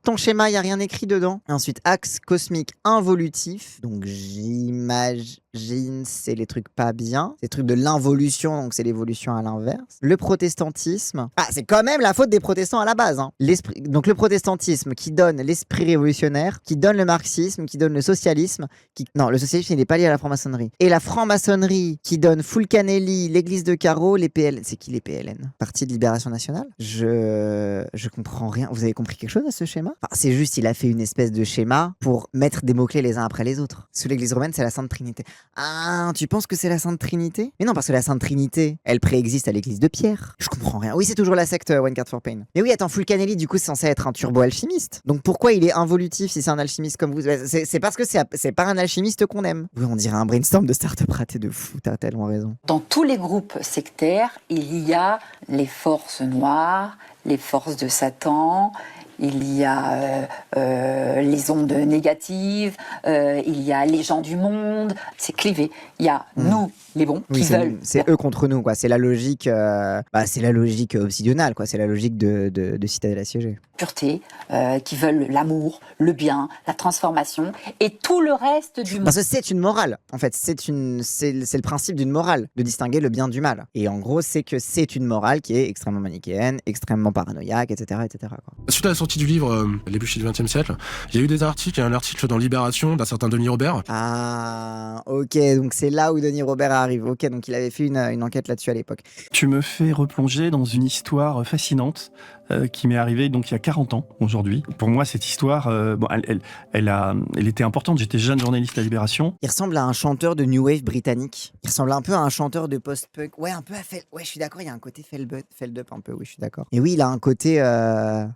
ton schéma, il n'y a rien écrit dedans. Et ensuite, axe cosmique involutif. Donc j'imagine c'est les trucs pas bien. C'est les trucs de l'involution, donc c'est l'évolution à l'inverse. Le protestantisme. Ah, c'est quand même la faute des protestants à la base. Hein. Donc le protestantisme qui donne l'esprit révolutionnaire, qui donne le marxisme, qui donne le socialisme. Non, le socialisme, il n'est pas lié à la franc-maçonnerie. Et la franc-maçonnerie qui donne Fulcanelli, l'église de Carreau, les PLN. C'est qui les PLN? Parti de Libération Nationale? Je comprends rien. Vous avez compris quelque chose à ce schéma? Enfin, c'est juste, il a fait une espèce de schéma pour mettre des mots-clés les uns après les autres. Sous l'église romaine, c'est la Sainte Trinité. Ah, tu penses que c'est la Sainte Trinité? Mais non, parce que la Sainte Trinité, elle préexiste à l'église de Pierre. Je comprends rien. Oui, c'est toujours la secte One Card for Pain. Mais oui, attends, Fulcanelli, du coup, c'est censé être un turbo-alchimiste. Donc pourquoi il est involutif si c'est un alchimiste comme vous? C'est parce que c'est pas un alchimiste qu'on aime. Oui, on dirait un brainstorm de start-up raté de fou, t'as tellement raison. Dans tous les groupes sectaires, il y a les forces noires, les forces de Satan, il y a les ondes négatives, il y a les gens du monde, c'est clivé. Il y a nous, les bons, qui veulent... C'est eux contre nous, quoi. C'est la logique, c'est la logique obsidionale, quoi. C'est la logique de Citadelle assiégée. Pureté, qui veulent l'amour, le bien, la transformation, et tout le reste du monde. Parce que c'est une morale, en fait. C'est le principe d'une morale, de distinguer le bien du mal. Et en gros, c'est que c'est une morale qui est extrêmement manichéenne, extrêmement paranoïaque, etc. etc. quoi. Suite à la sortie du livre Les bûchers du XXe siècle, il y a eu des articles, il y a un article dans Libération d'un certain Denis Robert. Ah, ok, donc c'est là où Denis Robert arrive. Ok, donc il avait fait une enquête là-dessus à l'époque. Tu me fais replonger dans une histoire fascinante qui m'est arrivée donc il y a 40 ans aujourd'hui. Pour moi, cette histoire, elle était importante. J'étais jeune journaliste à Libération. Il ressemble à un chanteur de New Wave britannique. Il ressemble un peu à un chanteur de post-punk. Ouais, un peu à Ouais, je suis d'accord, il y a un côté Feld-up un peu, oui, je suis d'accord. Et oui, il a un côté...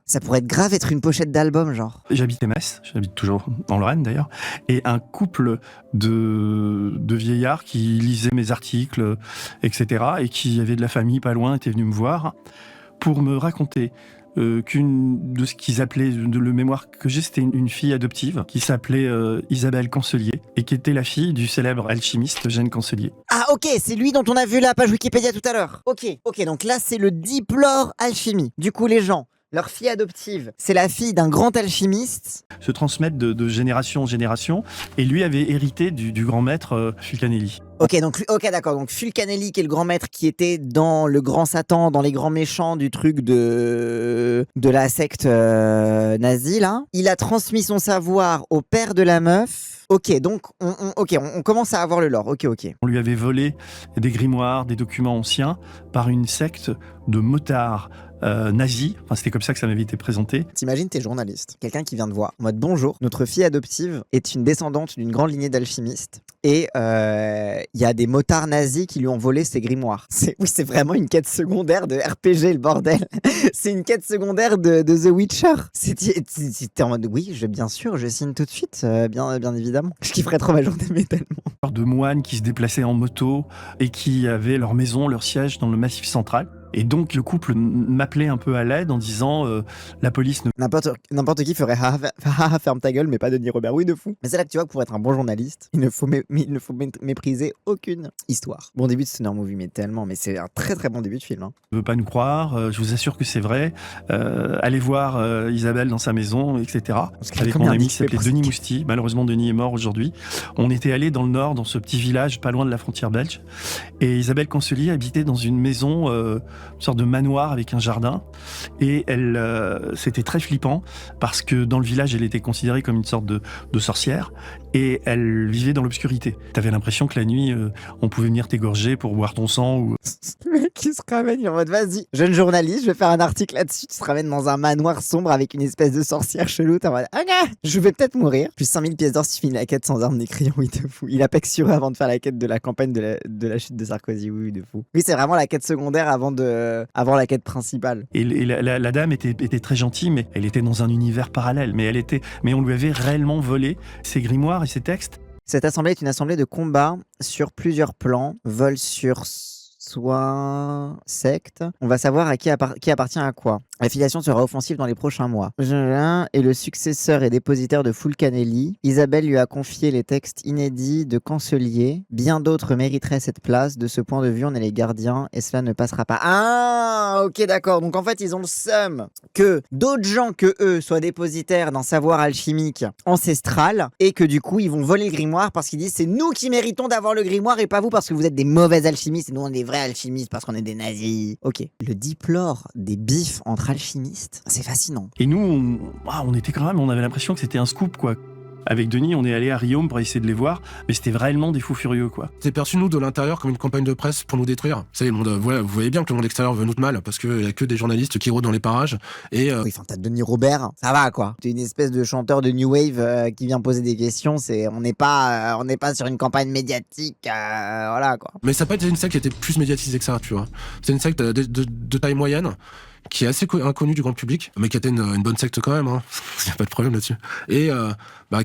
Ça pourrait être grave être une pochette d'album, genre. J'habitais Metz, j'habite toujours en Lorraine d'ailleurs, et un couple de vieillards qui lisaient mes articles, etc., et qui avaient de la famille pas loin, étaient venus me voir pour me raconter qu'une de ce qu'ils appelaient, le mémoire que j'ai, c'était une fille adoptive qui s'appelait Isabelle Cancelier et qui était la fille du célèbre alchimiste Eugène Cancelier. Ah ok, c'est lui dont on a vu la page Wikipédia tout à l'heure. Ok, donc là c'est le diplore alchimie. Du coup les gens, leur fille adoptive, c'est la fille d'un grand alchimiste. Se transmettent de génération en génération, et lui avait hérité du grand maître Fulcanelli. Ok, d'accord. Donc Fulcanelli, qui est le grand maître, qui était dans le grand Satan, dans les grands méchants du truc de la secte nazie, là. Il a transmis son savoir au père de la meuf. Ok, donc on commence à avoir le lore. Ok. On lui avait volé des grimoires, des documents anciens par une secte de motards nazis. Enfin, c'était comme ça que ça m'avait été présenté. T'imagines, t'es journaliste. Quelqu'un qui vient te voir en mode bonjour, notre fille adoptive est une descendante d'une grande lignée d'alchimistes. Et il y a des motards nazis qui lui ont volé ses grimoires. Oui, c'est vraiment une quête secondaire de RPG, le bordel. C'est une quête secondaire de The Witcher. C'était en mode, oui, bien sûr, je signe tout de suite, bien évidemment. Je kifferais trop ma journée, mais tellement. De moines qui se déplaçaient en moto et qui avaient leur maison, leur siège dans le Massif central. Et donc le couple m'appelait un peu à l'aide en disant la police ne... N'importe qui ferait ferme ta gueule, mais pas Denis Robert. Oui, de fou. Mais c'est là que tu vois que pour être un bon journaliste, il ne faut mépriser aucune histoire. Bon début de Stoner Movie, mais tellement. Mais c'est un très très bon début de film. ne veut pas nous croire, je vous assure que c'est vrai. Allez voir Isabelle dans sa maison, etc. Avec mon ami qui s'appelait Denis Mousti. Malheureusement, Denis est mort aujourd'hui. On était allé dans le nord, dans ce petit village pas loin de la frontière belge. Et Isabelle Conselier habitait dans une maison... une sorte de manoir avec un jardin, et c'était très flippant parce que dans le village elle était considérée comme une sorte de sorcière et elle vivait dans l'obscurité. T'avais l'impression que la nuit on pouvait venir t'égorger pour boire ton sang ou... Le mec qui se ramène, il est en mode vas-y, jeune journaliste, je vais faire un article là-dessus, tu te ramènes dans un manoir sombre avec une espèce de sorcière chelou, t'es en mode ok, je vais peut-être mourir. Plus 5000 pièces d'or si tu finis la quête sans arme ni crayon, oui de fou. Il a pec sur eux avant de faire la quête de la campagne de la chute de Sarkozy, oui de fou. Oui, c'est vraiment la quête secondaire avant la quête principale. Et la dame était très gentille, mais elle était dans un univers parallèle. Mais on lui avait réellement volé ses grimoires et ses textes. Cette assemblée est une assemblée de combat sur plusieurs plans, vol sur soit secte. On va savoir à qui appartient à quoi. L'affiliation sera offensive dans les prochains mois. Jean est le successeur et dépositaire de Fulcanelli. Isabelle lui a confié les textes inédits de Cancelier. Bien d'autres mériteraient cette place. De ce point de vue, on est les gardiens et cela ne passera pas. Ah, ok, d'accord. Donc en fait, ils ont le seum que d'autres gens que eux soient dépositaires d'un savoir alchimique ancestral et que du coup, ils vont voler le grimoire parce qu'ils disent c'est nous qui méritons d'avoir le grimoire et pas vous parce que vous êtes des mauvais alchimistes et nous on est des vrais alchimistes parce qu'on est des nazis. Ok. Le diplore des bifs entre alchimistes, c'est fascinant. Et nous, on était quand même, on avait l'impression que c'était un scoop, quoi. Avec Denis, on est allé à Riom pour essayer de les voir, mais c'était réellement des fous furieux, quoi. C'est perçu, nous, de l'intérieur, comme une campagne de presse pour nous détruire. Vous savez, vous voyez bien que le monde extérieur veut nous de mal, parce qu'il n'y a que des journalistes qui rôdent dans les parages. Et Oui, enfin, t'as Denis Robert, ça va, quoi. T'es une espèce de chanteur de New Wave qui vient poser des questions, on n'est pas sur une campagne médiatique, voilà, quoi. Mais ça n'a pas été une secte qui était plus médiatisée que ça, tu vois. C'est une secte de taille moyenne, qui est assez inconnue du grand public, mais qui était une bonne secte quand même, hein. Il n'y a pas de problème là-dessus. Et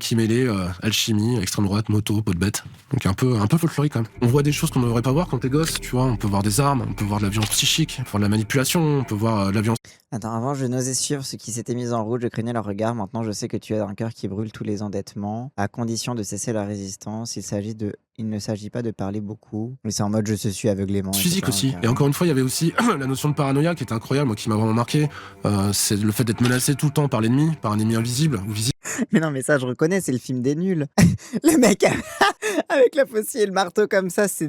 qui mêlait alchimie, extrême droite, moto, peau de bête. Donc un peu folklorique quand même. On voit des choses qu'on ne devrait pas voir quand t'es gosse, tu vois. On peut voir des armes, on peut voir de la violence psychique, on peut voir de la manipulation, on peut voir de la violence... Attends, avant je n'osais suivre ceux qui s'étaient mis en route, je craignais leur regard. Maintenant je sais que tu as un cœur qui brûle tous les endettements, à condition de cesser la résistance. Il ne s'agit pas de parler beaucoup, mais c'est en mode je te suis aveuglément. Physique aussi. Et encore une fois, il y avait aussi la notion de paranoïa qui était incroyable, moi, qui m'a vraiment marqué. C'est le fait d'être menacé tout le temps par l'ennemi, par un ennemi invisible ou visible. Mais non, mais ça, je reconnais, c'est le film des nuls. Le mec avec la faucille et le marteau comme ça, c'est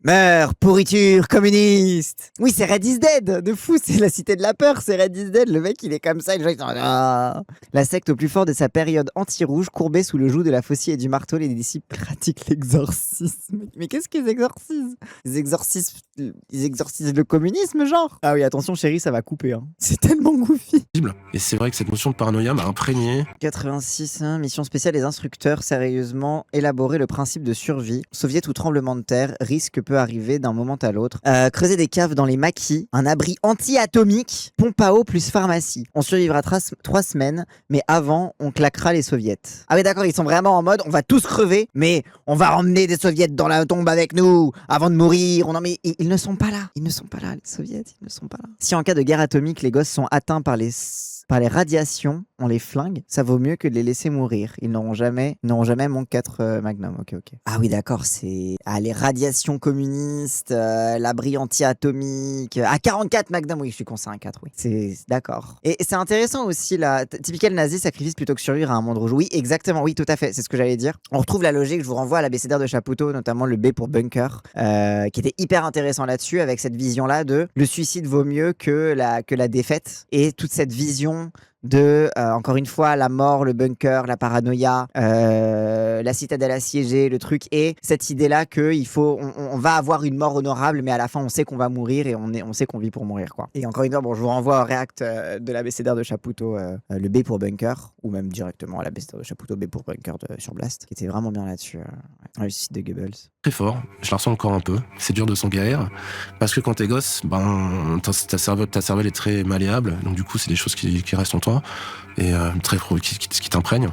meurs, pourriture, communiste. Oui, c'est Red is Dead, de fou, c'est la cité de la peur, c'est Red is Dead. Le mec, il est comme ça, les gens, ils sont... Ah. La secte au plus fort de sa période anti-rouge, courbée sous le joug de la faucille et du marteau, les disciples pratiquent l'exorcisme. Mais qu'est-ce qu'ils exorcisent? Ils exorcisent le communisme, genre? Ah oui, attention, chérie, ça va couper, hein. C'est tellement goofy. Et c'est vrai que cette notion de paranoïa m'a imprégné. 86, mission spéciale, les instructeurs sérieusement élaborer le principe de survie. Soviet ou tremblement de terre, risque peut arriver d'un moment à l'autre. Creuser des caves dans les maquis, un abri anti-atomique, pompe à eau plus pharmacie. On survivra 3 semaines, mais avant, on claquera les soviets. Ah oui d'accord, ils sont vraiment en mode, on va tous crever, mais on va emmener des soviets dans la tombe avec nous, avant de mourir. Mais ils ne sont pas là. Ils ne sont pas là, les soviets, ils ne sont pas là. Si en cas de guerre atomique, les gosses sont atteints par les radiations, on les flingue, ça vaut mieux que de les laisser mourir. Ils n'auront jamais mon 4 Magnum. Ok. Ah oui, d'accord, c'est... Ah, les radiations communistes, l'abri anti-atomique... Ah, 44 Magnum, oui, je suis con, c'est un 4, oui. C'est... D'accord. Et c'est intéressant aussi, là, typical nazi, sacrifice plutôt que survivre à un monde rouge. Oui, exactement, oui, tout à fait, c'est ce que j'allais dire. On retrouve la logique, je vous renvoie à l'abécédaire de Chapoutot, notamment le B pour bunker, qui était hyper intéressant là-dessus, avec cette vision-là de le suicide vaut mieux que la défaite, et toute cette vision de, encore une fois, la mort, le bunker, la paranoïa, la citadelle assiégée, le truc, et cette idée-là on va avoir une mort honorable, mais à la fin, on sait qu'on va mourir et on sait qu'on vit pour mourir, quoi. Et encore une fois, je vous renvoie au React de l'abécédaire de Chapoutot, le B pour bunker, ou même directement à l'abécédaire de Chapoutot, B pour bunker sur Blast, qui était vraiment bien là-dessus. Ouais. Ah, le suicide de Goebbels. Très fort, je la ressens encore un peu. C'est dur de s'en guérir, parce que quand t'es gosse, ta cervelle est très malléable, donc du coup c'est des choses qui restent en toi, et qui t'imprègnent.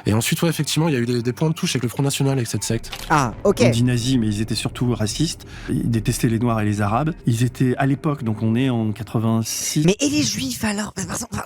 Et ensuite, ouais, effectivement, il y a eu des points de touche avec le Front National, avec cette secte. Ah, ok. On dit nazis, mais ils étaient surtout racistes. Ils détestaient les Noirs et les Arabes. Ils étaient, à l'époque, donc on est en 86... Mais et les Juifs alors?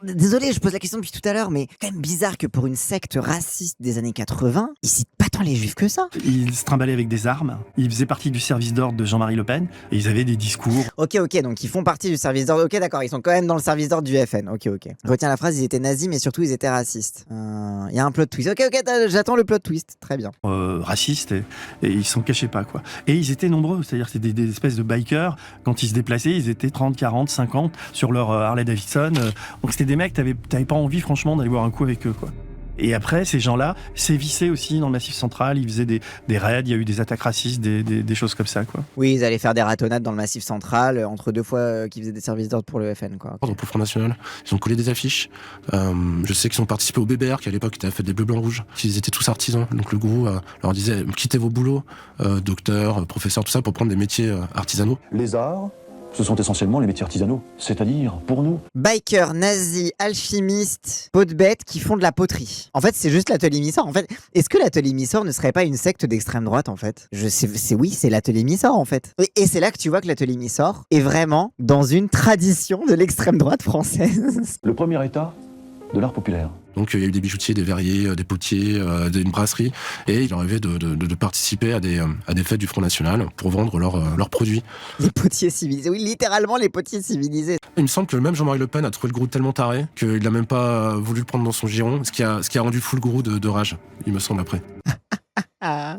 Désolé, je pose la question depuis tout à l'heure, mais quand même bizarre que pour une secte raciste des années 80, ils citent pas tant les Juifs que ça. Ils se trimballaient avec des armes. Ils faisaient partie du service d'ordre de Jean-Marie Le Pen. Et ils avaient des discours. Ok, donc ils font partie du service d'ordre. Ok, d'accord, ils sont quand même dans le service d'ordre du FN. Ok. Retiens la phrase, ils étaient nazis, mais surtout ils étaient racistes. Il y a un plot twist. Ok, j'attends le plot twist. Très bien. Racistes et ils s'en cachaient pas, quoi. Et ils étaient nombreux, c'est-à-dire que c'était des espèces de bikers. Quand ils se déplaçaient, ils étaient 30, 40, 50 sur leur Harley Davidson. Donc c'était des mecs, t'avais pas envie franchement d'aller boire un coup avec eux, quoi. Et après, ces gens-là sévissaient aussi dans le Massif central, ils faisaient des raids, il y a eu des attaques racistes, des choses comme ça, quoi. Oui, ils allaient faire des ratonnades dans le Massif central, entre deux fois qu'ils faisaient des services d'ordre pour le FN, quoi. Pour le Front National, ils ont collé des affiches. Je sais qu'ils ont participé au BBR, qui à l'époque était la fête des Bleus, Blancs, Rouges. Ils étaient tous artisans, donc le gourou leur disait quittez vos boulots, docteurs, professeurs, tout ça, pour prendre des métiers artisanaux. Les arts, ce sont essentiellement les métiers artisanaux, c'est-à-dire, pour nous, Bikers, nazis, alchimistes, peaux de bêtes qui font de la poterie. En fait, c'est juste l'atelier Missor. En fait, est-ce que l'atelier Missor ne serait pas une secte d'extrême droite, en fait? Oui, c'est l'atelier Missor, en fait. Et c'est là que tu vois que l'atelier Missor est vraiment dans une tradition de l'extrême droite française. le premier état de l'art populaire. Donc il y a eu des bijoutiers, des verriers, des potiers, une brasserie, et il leur arrivait de participer à des fêtes du Front National pour vendre leurs produits. Les potiers civilisés. Oui, littéralement les potiers civilisés. Il me semble que même Jean-Marie Le Pen a trouvé le gourou tellement taré qu'il n'a même pas voulu le prendre dans son giron, ce qui a rendu fou le gourou de rage, il me semble après. Ah.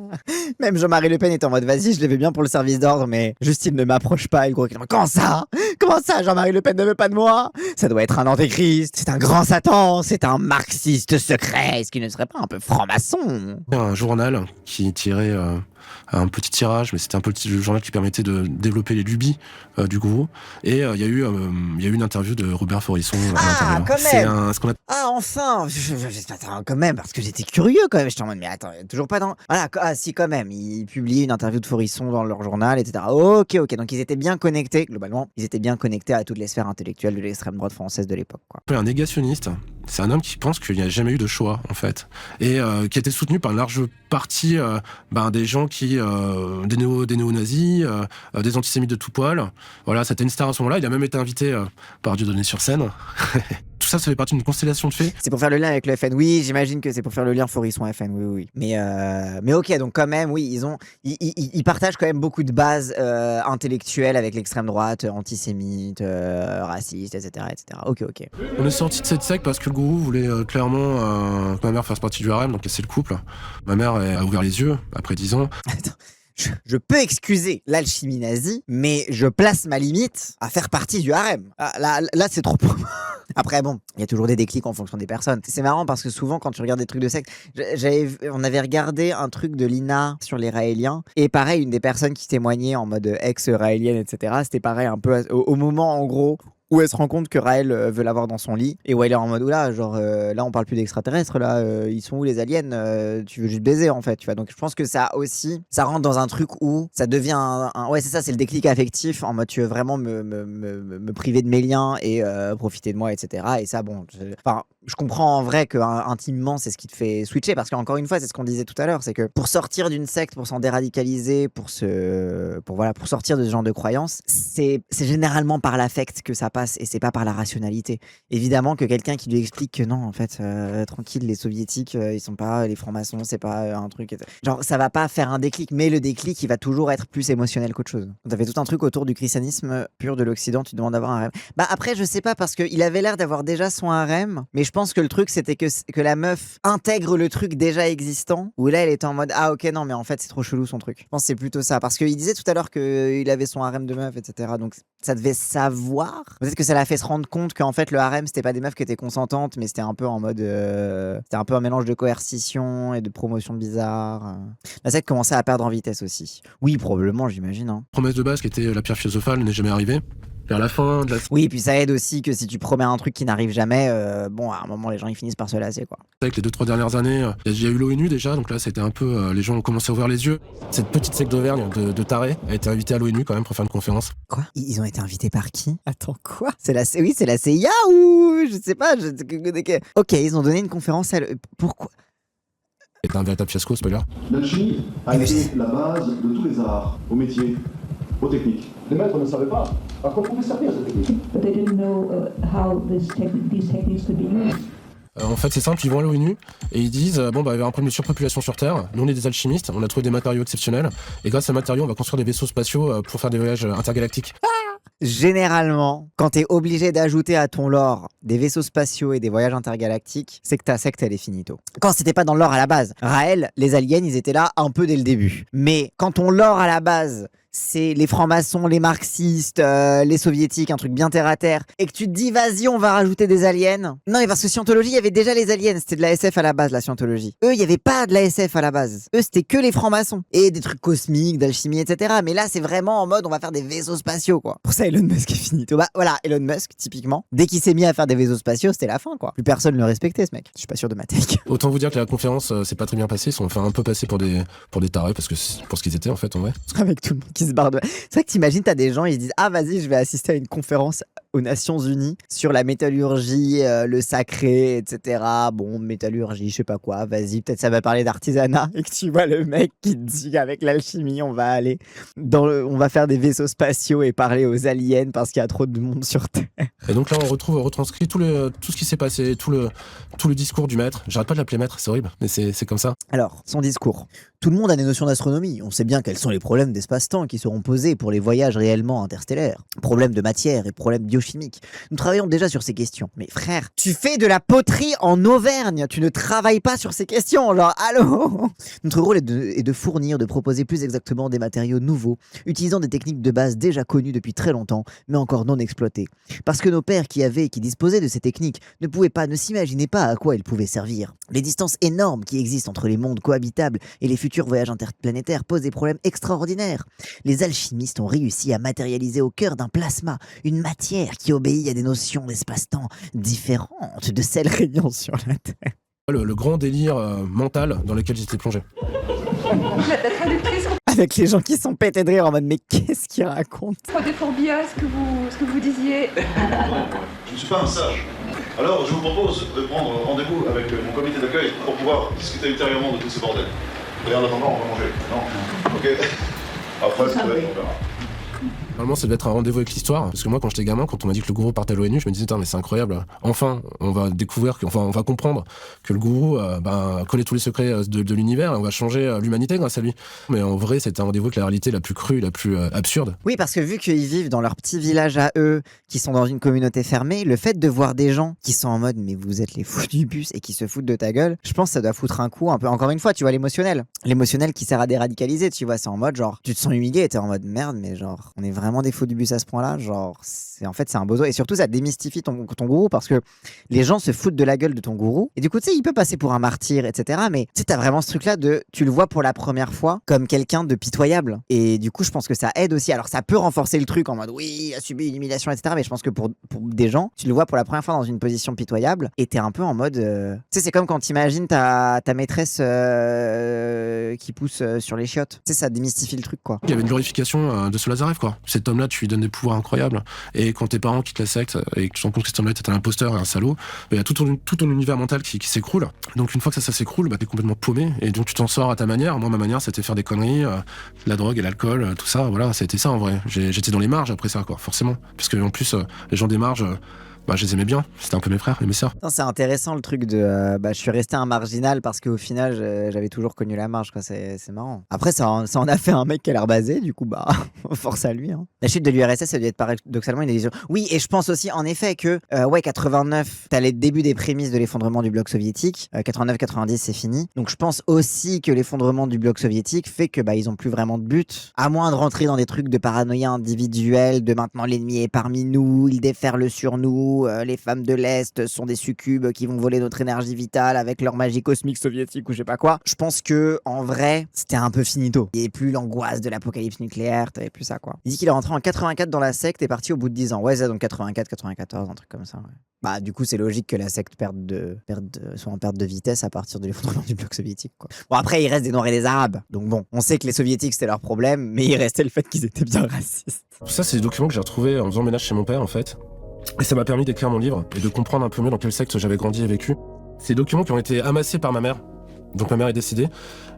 Même Jean-Marie Le Pen est en mode vas-y, je le veux bien pour le service d'ordre, mais juste il ne m'approche pas. Et le gros comment ça Jean-Marie Le Pen ne veut pas de moi? Ça doit être un antéchrist, c'est un grand Satan, c'est un marxiste secret. Est-ce qu'il ne serait pas un peu franc-maçon? Un journal qui tirait un petit tirage, mais c'était un petit journal qui permettait de développer les lubies du gourou. Et il y a eu une interview de Robert Forisson à l'intérieur. Quand même. C'est ce qu'on a... Ah enfin, attends, quand même, parce que j'étais curieux quand même. J'étais en mode mais attends, toujours pas dans. Voilà, si quand même, ils publient une interview de Forisson dans leur journal, etc. Ok, donc ils étaient bien connectés globalement. Ils étaient bien connectés à toutes les sphères intellectuelles de l'extrême droite française de l'époque, quoi. Un négationniste, c'est un homme qui pense qu'il n'y a jamais eu de Shoah, en fait, et qui a été soutenu par une large partie des gens qui des néo-nazis, des antisémites de tout poil. Voilà, c'était une star à ce moment-là. Il a même été invité par Dieudonné sur scène. Tout ça fait partie d'une constellation de faits. C'est pour faire le lien avec le FN. Oui, j'imagine que c'est pour faire le lien Forisson FN. Oui. Mais ok, donc quand même, oui, ils partagent quand même beaucoup de bases intellectuelles avec l'extrême droite, antisémite, raciste, etc. Ok. On est sorti de cette secte parce que le gourou voulait clairement que ma mère fasse partie du harem, donc c'est le couple. Ma mère a ouvert les yeux après 10 ans. Attends. Je peux excuser l'alchimie nazie, mais je place ma limite à faire partie du harem. Là c'est trop pour moi. Après, bon, il y a toujours des déclics en fonction des personnes. C'est marrant parce que souvent, quand tu regardes des trucs de secte, on avait regardé un truc de l'INA sur les Raéliens. Et pareil, une des personnes qui témoignait en mode ex-raélienne, etc., c'était pareil un peu au moment, en gros, où elle se rend compte que Raël veut l'avoir dans son lit et où elle est en mode oula, genre là on parle plus d'extraterrestres, là ils sont où les aliens, tu veux juste baiser en fait, tu vois. Donc je pense que ça aussi, ça rentre dans un truc où ça devient ouais c'est ça, c'est le déclic affectif en mode tu veux vraiment me priver de mes liens et profiter de moi, etc. Et ça bon, je comprends en vrai que intimement c'est ce qui te fait switcher, parce qu'encore une fois c'est ce qu'on disait tout à l'heure, c'est que pour sortir d'une secte, pour s'en déradicaliser, pour sortir de ce genre de croyances, c'est généralement par l'affect que ça passe et c'est pas par la rationalité. Évidemment que quelqu'un qui lui explique que non en fait tranquille, les soviétiques ils sont pas les francs-maçons, c'est pas un truc genre ça va pas faire un déclic, mais le déclic il va toujours être plus émotionnel qu'autre chose. T'as fait tout un truc autour du christianisme pur de l'Occident, tu demandes d'avoir un harem. Bah après je sais pas, parce qu'il avait l'air d'avoir déjà son harem, mais je pense que le truc c'était que la meuf intègre le truc déjà existant, où là elle était en mode ah ok non mais en fait c'est trop chelou son truc. Je pense que c'est plutôt ça, parce qu'il disait tout à l'heure qu'il avait son harem de meufs, etc. Donc ça devait savoir. Peut-être que ça l'a fait se rendre compte qu'en fait le harem c'était pas des meufs qui étaient consentantes, mais c'était un peu en mode c'était un peu un mélange de coercition et de promotion bizarre. La secte commençait à perdre en vitesse aussi. Oui, probablement, j'imagine. Hein. Promesse de base qui était la pierre philosophale n'est jamais arrivée. vers la fin de la... Oui, puis ça aide aussi que si tu promets un truc qui n'arrive jamais, bon, à un moment, les gens, ils finissent par se lasser, quoi. Avec les 2-3 dernières années, il y a eu l'ONU déjà, donc là c'était un peu, les gens ont commencé à ouvrir les yeux. Cette petite secte d'Auvergne de tarés a été invitée à l'ONU quand même pour faire une conférence. Quoi? Ils ont été invités par qui? Attends, quoi? Oui, c'est la CIA ou... Je sais pas, Ok, ils ont donné une conférence à... Pourquoi? C'était un véritable fiasco, spoiler. L'alchimie a été la base de tous les arts, aux métiers, aux techniques. Les maîtres ne savaient pas à quoi pouvait servir cette technique. But they didn't know how these techniques could be used. En fait, c'est simple, ils vont à l'ONU et ils disent bon, bah, il y a un problème de surpopulation sur Terre. Nous, on est des alchimistes, on a trouvé des matériaux exceptionnels et grâce à ces matériaux, on va construire des vaisseaux spatiaux pour faire des voyages intergalactiques. Généralement, quand t'es obligé d'ajouter à ton lore des vaisseaux spatiaux et des voyages intergalactiques, c'est que ta secte, elle est finito. Quand c'était pas dans le lore à la base, Raël, les aliens, ils étaient là un peu dès le début. Mais quand ton lore à la base, c'est les francs-maçons, les marxistes, les soviétiques, un truc bien terre à terre, et que tu te dis vas-y on va rajouter des aliens. Non mais parce que Scientologie, il y avait déjà les aliens, c'était de la SF à la base la Scientologie. Eux, il y avait pas de la SF à la base. Eux, c'était que les francs-maçons. Et des trucs cosmiques, d'alchimie, etc. Mais là, c'est vraiment en mode on va faire des vaisseaux spatiaux quoi. Pour ça, Elon Musk est finito. Bah voilà, Elon Musk, typiquement, dès qu'il s'est mis à faire des vaisseaux spatiaux, c'était la fin quoi. Plus personne ne le respectait ce mec. Je suis pas sûr de ma take. Autant vous dire que la conférence s'est pas très bien passée, ils sont fait un peu passer pour des tarés, parce que pour ce qu'ils étaient en fait en vrai. Avec tout le monde qui se barre de... C'est vrai que t'imagines, t'as des gens, ils se disent ah vas-y, je vais assister à une conférence aux Nations Unies sur la métallurgie, le sacré, etc. Bon, métallurgie, je sais pas quoi, vas-y, peut-être ça va parler d'artisanat, et que tu vois le mec qui te dit qu'avec l'alchimie, on va aller on va faire des vaisseaux spatiaux et parler aux aliens parce qu'il y a trop de monde sur Terre. Et donc là, on retranscrit tout ce qui s'est passé, tout le discours du maître. J'arrête pas de l'appeler maître, c'est horrible, mais c'est comme ça. Alors, son discours. Tout le monde a des notions d'astronomie. On sait bien quels sont les problèmes d'espace-temps qui seront posés pour les voyages réellement interstellaires. Problèmes de matière et problèmes biochimiques. Nous travaillons déjà sur ces questions. Mais frère, tu fais de la poterie en Auvergne. Tu ne travailles pas sur ces questions. Genre, allô? Notre rôle est de fournir, de proposer plus exactement des matériaux nouveaux, utilisant des techniques de base déjà connues depuis très longtemps, mais encore non exploitées. Parce que nos pères qui avaient et qui disposaient de ces techniques ne s'imaginaient pas à quoi elles pouvaient servir. Les distances énormes qui existent entre les mondes cohabitables et les futurs voyages interplanétaires posent des problèmes extraordinaires. Les alchimistes ont réussi à matérialiser au cœur d'un plasma une matière qui obéit à des notions d'espace-temps différentes de celles régnant sur la Terre. Le grand délire mental dans lequel j'étais plongé. Avec les gens qui sont pétés de rire en mode mais qu'est-ce qu'ils racontent? Des Forbia, ce que vous disiez. Je ne suis pas un sage. Alors, je vous propose de prendre rendez-vous avec mon comité d'accueil pour pouvoir discuter ultérieurement de tous ces bordels. Et en attendant, on va manger. Non? Ok. Après, on verra. Normalement, ça devait être un rendez-vous avec l'histoire, parce que moi, quand j'étais gamin, quand on m'a dit que le gourou partait à l'ONU, je me disais, mais c'est incroyable. Enfin, on va découvrir, on va comprendre que le gourou connaît tous les secrets de l'univers, et on va changer l'humanité grâce à lui. Mais en vrai, c'était un rendez-vous avec la réalité la plus crue, la plus absurde. Oui, parce que vu qu'ils vivent dans leur petit village à eux, qui sont dans une communauté fermée, le fait de voir des gens qui sont en mode, mais vous êtes les fous du bus et qui se foutent de ta gueule, je pense que ça doit foutre un coup un peu. Encore une fois, tu vois l'émotionnel. L'émotionnel qui sert à déradicaliser, tu vois, c'est en mode genre, tu te sens humilié, t'es en mode merde, mais genre, on est vraiment des faux du bus à ce point-là, genre, c'est un besoin. Et surtout, ça démystifie ton gourou parce que les gens se foutent de la gueule de ton gourou. Et du coup, tu sais, il peut passer pour un martyr, etc. Mais tu sais, t'as vraiment ce truc-là tu le vois pour la première fois comme quelqu'un de pitoyable. Et du coup, je pense que ça aide aussi. Alors, ça peut renforcer le truc en mode, oui, il a subi une humiliation, etc. Mais je pense que pour des gens, tu le vois pour la première fois dans une position pitoyable et t'es un peu en mode, tu sais, c'est comme quand t'imagines ta maîtresse qui pousse sur les chiottes. Tu sais, ça démystifie le truc, quoi. Il y avait une glorification de ce Lazarev, quoi. Cet homme-là, tu lui donnes des pouvoirs incroyables. Et quand tes parents quittent la secte et que tu te rends compte que cet homme-là était un imposteur et un salaud, il y a tout ton univers mental qui s'écroule. Donc une fois que ça s'écroule, t'es complètement paumé. Et donc tu t'en sors à ta manière. Moi, ma manière, c'était faire des conneries, la drogue et l'alcool, tout ça. Voilà, c'était ça en vrai. J'étais dans les marges après ça, quoi, forcément. Parce que en plus, les gens des marges, je les aimais bien. C'était un peu mes frères et mes sœurs. C'est intéressant le truc de je suis resté un marginal parce qu'au final j'avais toujours connu la marge, quoi. C'est marrant. Après ça en a fait un mec qui a l'air basé, du coup force à lui, hein. La chute de l'URSS, ça doit être paradoxalement une illusion. Oui, et je pense aussi en effet que 89, t'as les débuts des prémices de l'effondrement du bloc soviétique. 89-90 c'est fini. Donc je pense aussi que l'effondrement du bloc soviétique fait que ils ont plus vraiment de but, à moins de rentrer dans des trucs de paranoïa individuelle, de maintenant l'ennemi est parmi nous, il déferle sur nous, nous, les femmes de l'Est sont des succubes qui vont voler notre énergie vitale avec leur magie cosmique soviétique ou je sais pas quoi. Je pense que en vrai, c'était un peu finito. Il n'y avait plus l'angoisse de l'apocalypse nucléaire, t'avais plus ça quoi. Il dit qu'il est rentré en 84 dans la secte et parti au bout de 10 ans. Ouais, c'est donc 84, 94, un truc comme ça. Ouais. Bah, du coup, c'est logique que la secte soit en perte de vitesse à partir de l'effondrement du bloc soviétique, quoi. Bon, après, il reste des Noirs et des Arabes. Donc bon, on sait que les Soviétiques, c'était leur problème, mais il restait le fait qu'ils étaient bien racistes. Ça, c'est des documents que j'ai retrouvés en faisant le ménage chez mon père, en fait. Et ça m'a permis d'écrire mon livre et de comprendre un peu mieux dans quel secte j'avais grandi et vécu. C'est des documents qui ont été amassés par ma mère. Donc ma mère est décédée,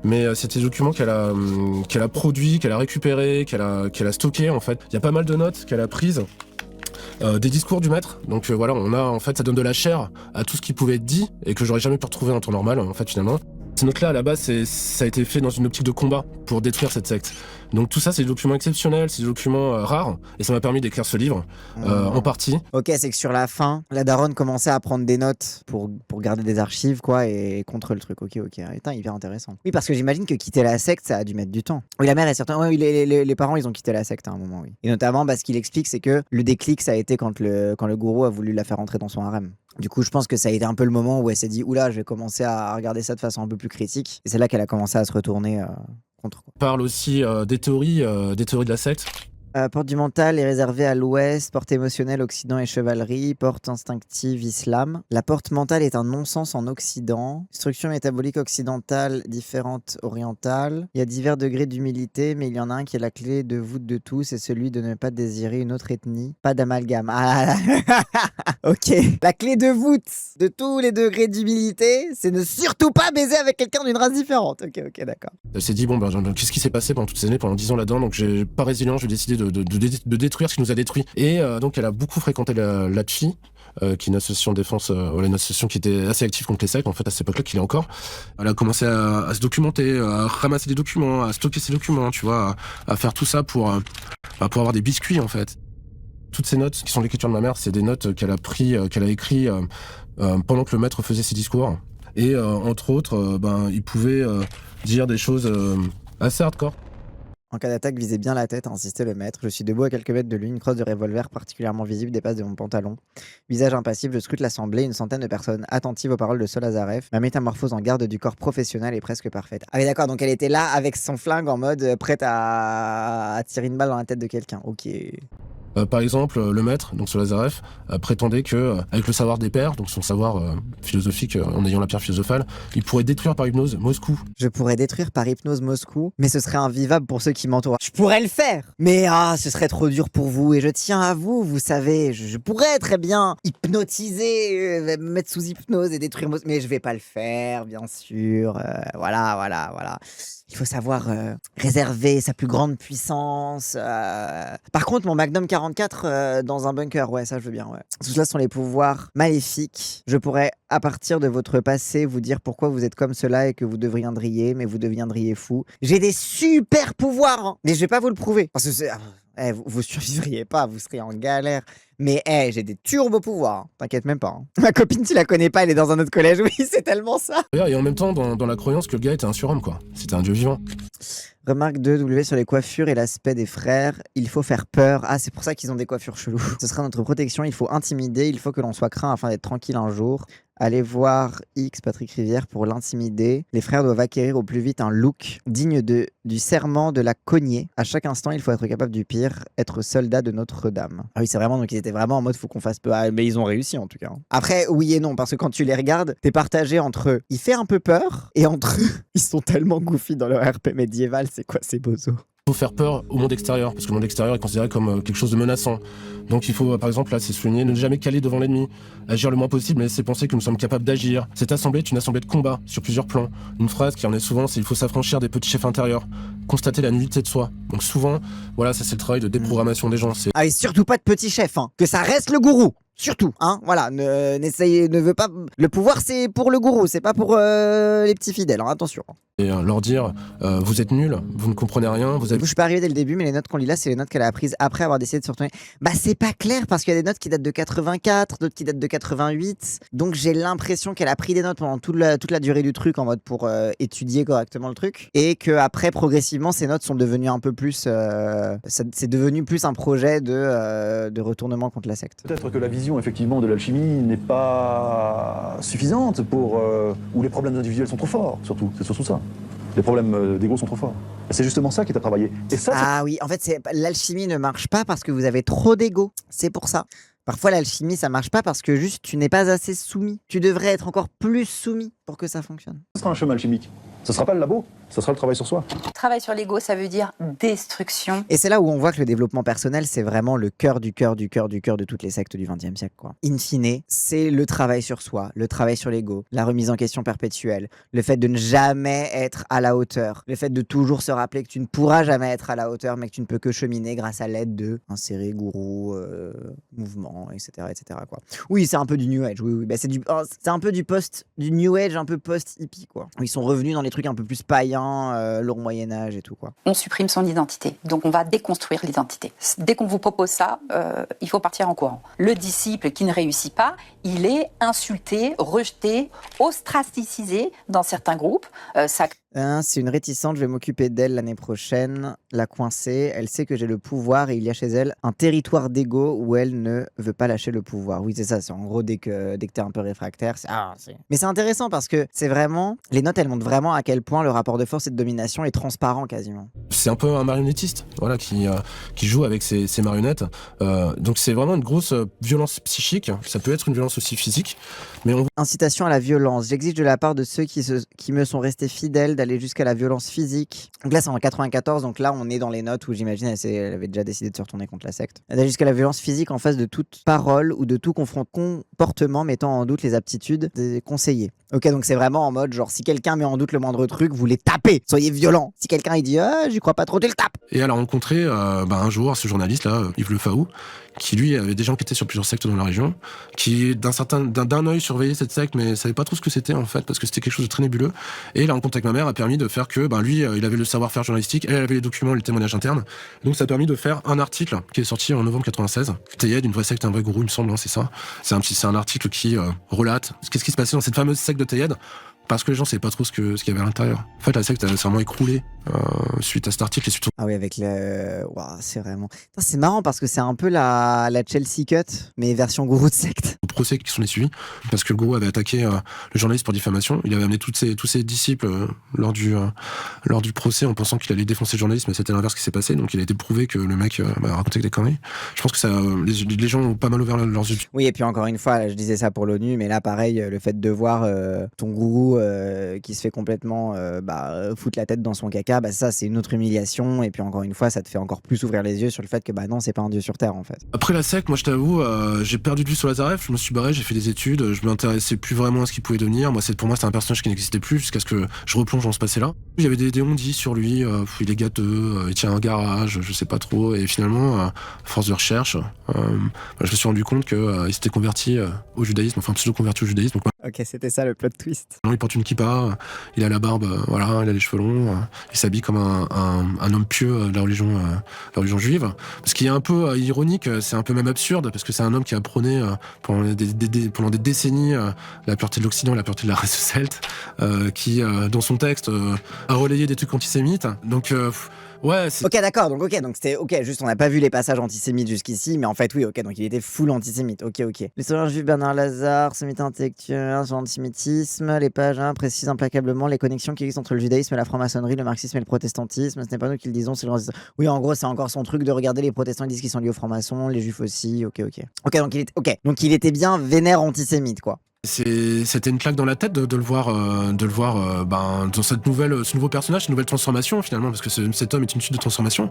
mais c'était des documents qu'elle a produits, qu'elle a récupérés, qu'elle a stockés, en fait. Il y a pas mal de notes qu'elle a prises. Des discours du maître, donc voilà, on a en fait, ça donne de la chair à tout ce qui pouvait être dit et que j'aurais jamais pu retrouver en temps normal, en fait, finalement. Ces notes-là, à la base, ça a été fait dans une optique de combat pour détruire cette secte. Donc tout ça, c'est des documents exceptionnels, c'est des documents rares, et ça m'a permis d'écrire ce livre, en partie. Ok, c'est que sur la fin, la daronne commençait à prendre des notes pour garder des archives, quoi, et contre le truc. Ok. Putain, hyper intéressant. Oui, parce que j'imagine que quitter la secte, ça a dû mettre du temps. Oui, la mère est certaine. Oui, les parents, ils ont quitté la secte à un moment, oui. Et notamment, ce qu'il explique, c'est que le déclic, ça a été quand le gourou a voulu la faire rentrer dans son harem. Du coup, je pense que ça a été un peu le moment où elle s'est dit « Oula, je vais commencer à regarder ça de façon un peu plus critique ». Et c'est là qu'elle a commencé à se retourner contre. On parle aussi des théories de la secte. Porte du mental est réservée à l'Ouest, porte émotionnelle Occident et chevalerie, porte instinctive Islam. La porte mentale est un non-sens en Occident. Structure métabolique occidentale différente orientale. Il y a divers degrés d'humilité, mais il y en a un qui est la clé de voûte de tout, c'est celui de ne pas désirer une autre ethnie. Pas d'amalgame. Ah, ok. La clé de voûte de tous les degrés d'humilité, c'est ne surtout pas baiser avec quelqu'un d'une race différente. Ok, d'accord. Elle s'est dit, qu'est-ce qui s'est passé pendant toutes ces années, pendant 10 ans là-dedans, donc j'ai pas résilient, j'ai décidé de détruire ce qui nous a détruit. Et donc elle a beaucoup fréquenté la TFI, qui est une association de défense, une association qui était assez active contre les sectes, en fait, à cette époque-là, qu'il est encore. Elle a commencé à se documenter, à ramasser des documents, à stocker ses documents, tu vois, à faire tout ça pour avoir des biscuits, en fait. Toutes ces notes qui sont l'écriture de ma mère, c'est des notes qu'elle a écrites pendant que le maître faisait ses discours. Et entre autres, il pouvait dire des choses assez hardcore. En cas d'attaque, visez bien la tête, a insisté le maître. Je suis debout à quelques mètres de lui, une crosse de revolver particulièrement visible dépasse de mon pantalon. Visage impassible, je scrute l'assemblée, une centaine de personnes attentives aux paroles de Solazaref. Ma métamorphose en garde du corps professionnel est presque parfaite. Ah oui d'accord, donc elle était là avec son flingue en mode prête à tirer une balle dans la tête de quelqu'un. Ok. Par exemple, le maître, donc Solazaref, prétendait que, avec le savoir des pairs, donc son savoir philosophique en ayant la pierre philosophale, il pourrait détruire par hypnose Moscou. Je pourrais détruire par hypnose Moscou, mais ce serait invivable pour ceux qui m'entourent. Je pourrais le faire, mais ce serait trop dur pour vous, et je tiens à vous, vous savez, je pourrais très bien hypnotiser, me mettre sous hypnose et détruire Moscou, mais je vais pas le faire, bien sûr, voilà. Il faut savoir réserver sa plus grande puissance. Par contre, mon Magnum 44 dans un bunker, ouais, ça je veux bien, ouais. Tout cela sont les pouvoirs maléfiques. Je pourrais, à partir de votre passé, vous dire pourquoi vous êtes comme cela et que vous deviendriez, mais vous deviendriez fou. J'ai des super pouvoirs, hein, mais je vais pas vous le prouver. Parce que c'est... vous survivriez pas, vous seriez en galère. Mais j'ai des turbo pouvoirs, hein. T'inquiète même pas. Hein. Ma copine, tu la connais pas, elle est dans un autre collège. Oui, c'est tellement ça. Et en même temps, dans la croyance que le gars était un surhomme, quoi. C'était un dieu vivant. Remarque 2W sur les coiffures et l'aspect des frères. Il faut faire peur. Ah, c'est pour ça qu'ils ont des coiffures cheloues. Ce sera notre protection. Il faut intimider. Il faut que l'on soit craint afin d'être tranquille un jour. Allez voir X Patrick Rivière pour l'intimider. Les frères doivent acquérir au plus vite un look digne du serment de la cognée. À chaque instant, il faut être capable du pire, être soldat de Notre-Dame. Ah oui, c'est vraiment, donc ils étaient vraiment en mode faut qu'on fasse peur. Ah, mais ils ont réussi en tout cas. Après, oui et non, parce que quand tu les regardes, t'es partagé entre il fait un peu peur et entre ils sont tellement goofy dans leur RP médiéval, c'est quoi ces bozos? Il faut faire peur au monde extérieur, parce que le monde extérieur est considéré comme quelque chose de menaçant. Donc il faut, par exemple, là, c'est souligné, ne jamais caler devant l'ennemi, agir le moins possible, mais laisser penser que nous sommes capables d'agir. Cette assemblée est une assemblée de combat, sur plusieurs plans. Une phrase qui en est souvent, c'est il faut s'affranchir des petits chefs intérieurs, constater la nullité de soi. Donc souvent, voilà, ça c'est le travail de déprogrammation des gens. Ah et surtout pas de petit chef, hein. Que ça reste le gourou. Surtout, hein, voilà, ne veut pas... Le pouvoir, c'est pour le gourou, c'est pas pour les petits fidèles, hein, attention. Et leur dire, vous êtes nuls, vous ne comprenez rien, Je suis pas arrivé dès le début, mais les notes qu'on lit là, c'est les notes qu'elle a apprises après avoir décidé de se retourner. Bah, c'est pas clair, parce qu'il y a des notes qui datent de 84, d'autres qui datent de 88, donc j'ai l'impression qu'elle a pris des notes pendant toute la durée du truc, en mode pour étudier correctement le truc, et que après progressivement, ces notes sont devenues un peu plus... c'est devenu plus un projet de retournement contre la secte. Peut-être que la vision vision effectivement de l'alchimie n'est pas suffisante où les problèmes individuels sont trop forts, surtout. C'est surtout ça. Les problèmes d'ego sont trop forts. Et c'est justement ça qui est à travailler. Et ça, Ah oui, en fait, l'alchimie ne marche pas parce que vous avez trop d'ego. C'est pour ça. Parfois, l'alchimie, ça marche pas parce que juste tu n'es pas assez soumis. Tu devrais être encore plus soumis pour que ça fonctionne. ce sera un chemin alchimique. Ce ne sera pas le labo, ce sera le travail sur soi. Travail sur l'ego, ça veut dire destruction. Et c'est là où on voit que le développement personnel, c'est vraiment le cœur du cœur du cœur du cœur de toutes les sectes du XXe siècle, quoi. In fine, c'est le travail sur soi, le travail sur l'ego, la remise en question perpétuelle, le fait de ne jamais être à la hauteur, le fait de toujours se rappeler que tu ne pourras jamais être à la hauteur, mais que tu ne peux que cheminer grâce à l'aide de inséré, gourou, mouvement, etc., quoi. Oui, c'est un peu du New Age, oui. Bah, c'est un peu du New Age, un peu post-hippie, quoi. Ils sont revenus dans les trucs un peu plus païens, long Moyen-Âge et tout, quoi. On supprime son identité. Donc on va déconstruire l'identité. Dès qu'on vous propose ça, il faut partir en courant. Le disciple qui ne réussit pas, il est insulté, rejeté, ostracisé dans certains groupes. C'est une réticente, je vais m'occuper d'elle l'année prochaine. La coincée, elle sait que j'ai le pouvoir et il y a chez elle un territoire d'ego où elle ne veut pas lâcher le pouvoir. Oui, c'est ça, c'est en gros dès que t'es un peu réfractaire, Mais c'est intéressant parce que c'est vraiment... Les notes, elles montrent vraiment à quel point le rapport de force et de domination est transparent quasiment. C'est un peu un marionnettiste, voilà, qui joue avec ses marionnettes. Donc c'est vraiment une grosse violence psychique. Ça peut être une violence aussi physique. Mais Incitation à la violence. J'exige de la part de ceux qui me sont restés fidèles d'aller jusqu'à la violence physique. Donc là, c'est en 94, donc là, on est dans les notes où j'imagine elle avait déjà décidé de se retourner contre la secte. D'aller jusqu'à la violence physique en face de toute parole ou de tout comportement mettant en doute les aptitudes des conseillers. Ok, donc c'est vraiment en mode, genre, si quelqu'un met en doute le moindre truc, vous les tapez, soyez violents. Si quelqu'un il dit, j'y crois pas trop, tu le tapes. Et elle a rencontré un jour ce journaliste là, Yves Le Faou, qui lui avait déjà enquêté sur plusieurs sectes dans la région, qui d'un œil surveillait cette secte, mais savait pas trop ce que c'était en fait, parce que c'était quelque chose de très nébuleux. Et la rencontre avec ma mère a permis de faire que lui, il avait le savoir-faire journalistique, elle avait les documents, les témoignages internes. Donc ça a permis de faire un article qui est sorti en novembre 96. Théiède, une vraie secte, un vrai gourou, il me semble, c'est ça. C'est un article qui relate qu'est-ce qui se passait dans cette fameuse secte de Théiède. Parce que les gens ne savaient pas trop ce qu'il y avait à l'intérieur. En fait, la secte a vraiment écroulé suite à cet article et surtout. Ah oui, avec le... Wow, c'est vraiment... Putain, c'est marrant parce que c'est un peu la Chelsea Cut, mais version gourou de secte. Au procès qui sont suivis, parce que le gourou avait attaqué le journaliste pour diffamation. Il avait amené tous ses disciples lors du procès en pensant qu'il allait défoncer le journaliste, mais c'était l'inverse qui s'est passé. Donc il a été prouvé que le mec racontait que des conneries. Je pense que les gens ont pas mal ouvert leurs yeux. Oui, et puis encore une fois, je disais ça pour l'ONU, mais là, pareil, le fait de voir ton gourou qui se fait complètement foutre la tête dans son caca, ça c'est une autre humiliation, et puis encore une fois ça te fait encore plus ouvrir les yeux sur le fait que non, c'est pas un dieu sur terre en fait. Après la secte, moi je t'avoue, j'ai perdu de vue sur Lazarev, je me suis barré, j'ai fait des études, je m'intéressais plus vraiment à ce qu'il pouvait devenir. Pour moi c'était un personnage qui n'existait plus jusqu'à ce que je replonge dans ce passé là. Il y avait des on-dit sur lui, il est gâteux, il tient un garage, je sais pas trop, et finalement à force de recherche, je me suis rendu compte qu'il s'était converti au judaïsme, enfin pseudo-converti au judaïsme. Ok, c'était ça le plot twist. Il porte une kippa, il a la barbe, il a les cheveux longs, il s'habille comme un homme pieux de la religion juive. Ce qui est un peu ironique, c'est un peu même absurde, parce que c'est un homme qui a prôné pendant des décennies la pureté de l'Occident, la pureté de la race celte, qui, dans son texte, a relayé des trucs antisémites. Donc... ouais, ok, d'accord, donc c'était juste on n'a pas vu les passages antisémites jusqu'ici, mais en fait oui, ok, donc il était full antisémite, ok. L'historien juif Bernard Lazare, sommité intellectuel sur l'antisémitisme, les pages précisent implacablement les connexions qui existent entre le judaïsme et la franc-maçonnerie, le marxisme et le protestantisme. Ce n'est pas nous qui le disons, c'est le... Oui, en gros, c'est encore son truc de regarder les protestants, ils disent qu'ils sont liés aux francs-maçons, les juifs aussi, ok, donc il était bien vénère antisémite, quoi. C'était une claque dans la tête de le voir dans ce nouveau personnage, cette nouvelle transformation finalement, parce que cet homme est une suite de transformation.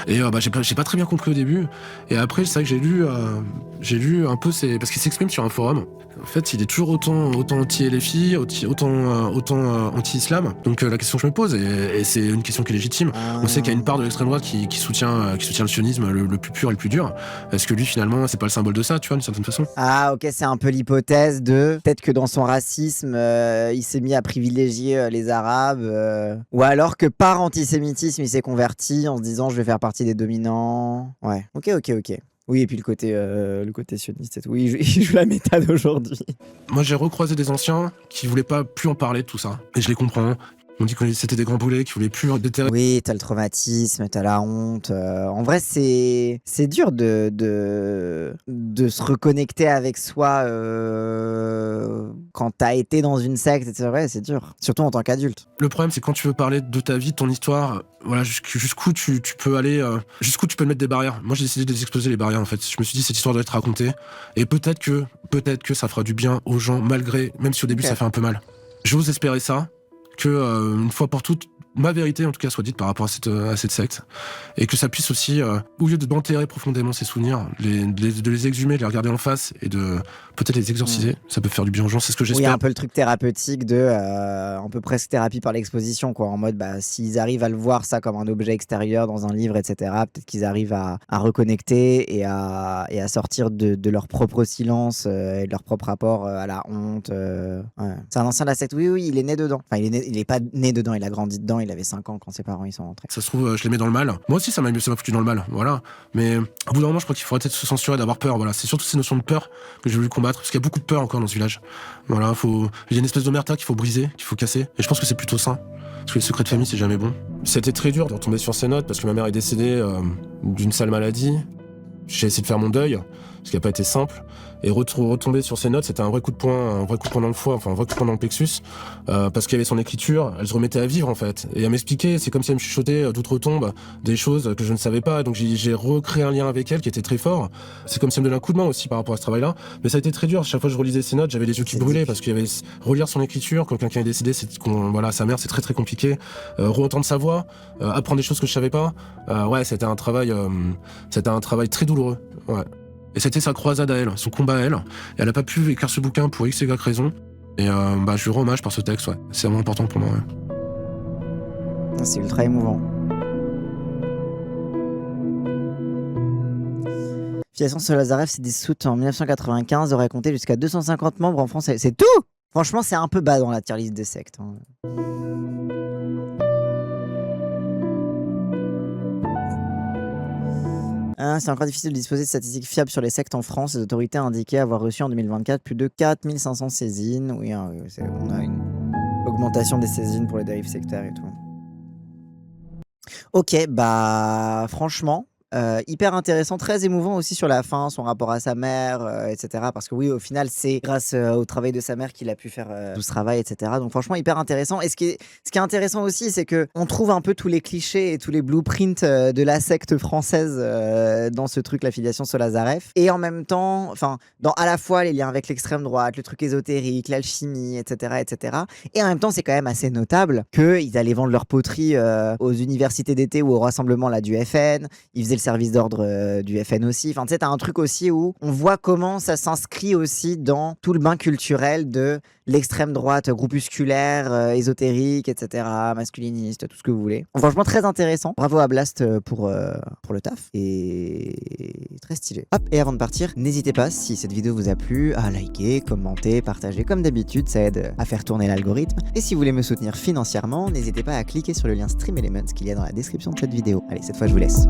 Et j'ai pas très bien compris au début. Et après, c'est vrai que j'ai lu un peu parce qu'il s'exprime sur un forum. En fait, il est toujours autant anti-LFI, autant anti-islam. Donc la question que je me pose, et c'est une question qui est légitime. On sait qu'il y a une part de l'extrême droite qui soutient le sionisme le plus pur et le plus dur. Est-ce que lui finalement, c'est pas le symbole de ça, tu vois, d'une certaine façon? Ah ok, c'est un peu l'hypothèse de peut-être que dans son racisme, il s'est mis à privilégier les Arabes, ou alors que par antisémitisme, il s'est converti en se disant je vais faire partie des dominants. Ouais, ok. Oui, et puis le côté sioniste et tout. Oui, il joue la méta d'aujourd'hui. Moi, j'ai recroisé des anciens qui voulaient pas plus en parler de tout ça. Et je les comprends. On dit que c'était des grands boulets, qui voulaient plus déterrer. Oui, t'as le traumatisme, t'as la honte. En vrai, c'est dur de se reconnecter avec soi quand t'as été dans une secte. C'est vrai, c'est dur. Surtout en tant qu'adulte. Le problème, c'est quand tu veux parler de ta vie, de ton histoire, voilà, jusqu'où tu peux aller, jusqu'où tu peux mettre des barrières. Moi, j'ai décidé de les exploser, les barrières, en fait. Je me suis dit, cette histoire doit être racontée. Et peut-être que ça fera du bien aux gens, malgré, même si au début, ça fait un peu mal. J'ose espérer ça. Que une fois pour toutes, ma vérité en tout cas soit dite par rapport à cette secte, et que ça puisse aussi, au lieu d'enterrer profondément ces souvenirs, de les exhumer, de les regarder en face et de peut-être les exorciser, ça peut faire du bien aux gens, c'est ce que j'espère. Oui, un peu le truc thérapeutique de un peu presque thérapie par l'exposition, quoi, en mode s'ils arrivent à le voir ça comme un objet extérieur dans un livre, etc., peut-être qu'ils arrivent à reconnecter et à sortir de leur propre silence et de leur propre rapport à la honte. Ouais. C'est un ancien de la secte, oui, il est né dedans. Enfin, il est pas né dedans, il a grandi dedans, il avait 5 ans quand ses parents ils sont rentrés. Ça se trouve, je les mets dans le mal. Moi aussi, ça m'a foutu dans le mal, voilà. Mais au bout d'un moment, je crois qu'il faudrait peut-être se censurer, d'avoir peur, voilà. C'est surtout ces notions de peur que j'ai voulu combattre, parce qu'il y a beaucoup de peur encore dans ce village. Voilà, il y a une espèce d'omerta qu'il faut briser, qu'il faut casser. Et je pense que c'est plutôt ça. Parce que les secrets de famille, c'est jamais bon. C'était très dur de retomber sur ces notes, parce que ma mère est décédée d'une sale maladie. J'ai essayé de faire mon deuil, ce qui n'a pas été simple. Et retomber sur ces notes, c'était un vrai coup de poing dans le foie, enfin un vrai coup de poing dans le plexus, parce qu'il y avait son écriture, elle se remettait à vivre en fait. Et à m'expliquer, c'est comme si elle me chuchotait d'outre-tombe des choses que je ne savais pas. Donc j'ai recréé un lien avec elle qui était très fort. C'est comme si elle me donnait un coup de main aussi par rapport à ce travail-là. Mais ça a été très dur. Chaque fois que je relisais ces notes, j'avais les yeux qui brûlaient, parce qu'il y avait relire son écriture, quand quelqu'un est décédé, voilà, sa mère, c'est très très compliqué. Re-entendre sa voix, apprendre des choses que je savais pas. Ouais, c'était un travail très douloureux. Ouais. Et c'était sa croisade à elle, son combat à elle. Et elle a pas pu écrire ce bouquin pour X et Y raison. Et je lui rends hommage par ce texte, ouais. C'est vraiment important pour moi, ouais. C'est ultra émouvant. Filiation Saint-Lazare s'est dissoute en 1995, aurait compté jusqu'à 250 membres en France. C'est tout! Franchement, c'est un peu bas dans la tier list des sectes. Hein. C'est encore difficile de disposer de statistiques fiables sur les sectes en France. Les autorités ont indiqué avoir reçu en 2024 plus de 4500 saisines. Oui, on a une augmentation des saisines pour les dérives sectaires et tout. Ok, franchement, hyper intéressant, très émouvant aussi sur la fin, son rapport à sa mère, etc. Parce que oui, au final, c'est grâce au travail de sa mère qu'il a pu faire tout ce travail, etc. Donc franchement, hyper intéressant. Et ce qui est intéressant aussi, c'est que on trouve un peu tous les clichés et tous les blueprints de la secte française dans ce truc, la filiation Saint-Lazare. Et en même temps, dans à la fois les liens avec l'extrême droite, le truc ésotérique, l'alchimie, etc., etc. Et en même temps, c'est quand même assez notable qu'ils allaient vendre leur poterie aux universités d'été ou au rassemblement là, du FN. Ils faisaient le service d'ordre du FN aussi. Enfin, tu sais, t'as un truc aussi où on voit comment ça s'inscrit aussi dans tout le bain culturel de l'extrême droite groupusculaire, ésotérique, etc., masculiniste, tout ce que vous voulez. Franchement, très intéressant. Bravo à Blast pour le taf. Et très stylé. Hop, et avant de partir, n'hésitez pas, si cette vidéo vous a plu, à liker, commenter, partager. Comme d'habitude, ça aide à faire tourner l'algorithme. Et si vous voulez me soutenir financièrement, n'hésitez pas à cliquer sur le lien Stream Elements qu'il y a dans la description de cette vidéo. Allez, cette fois, je vous laisse.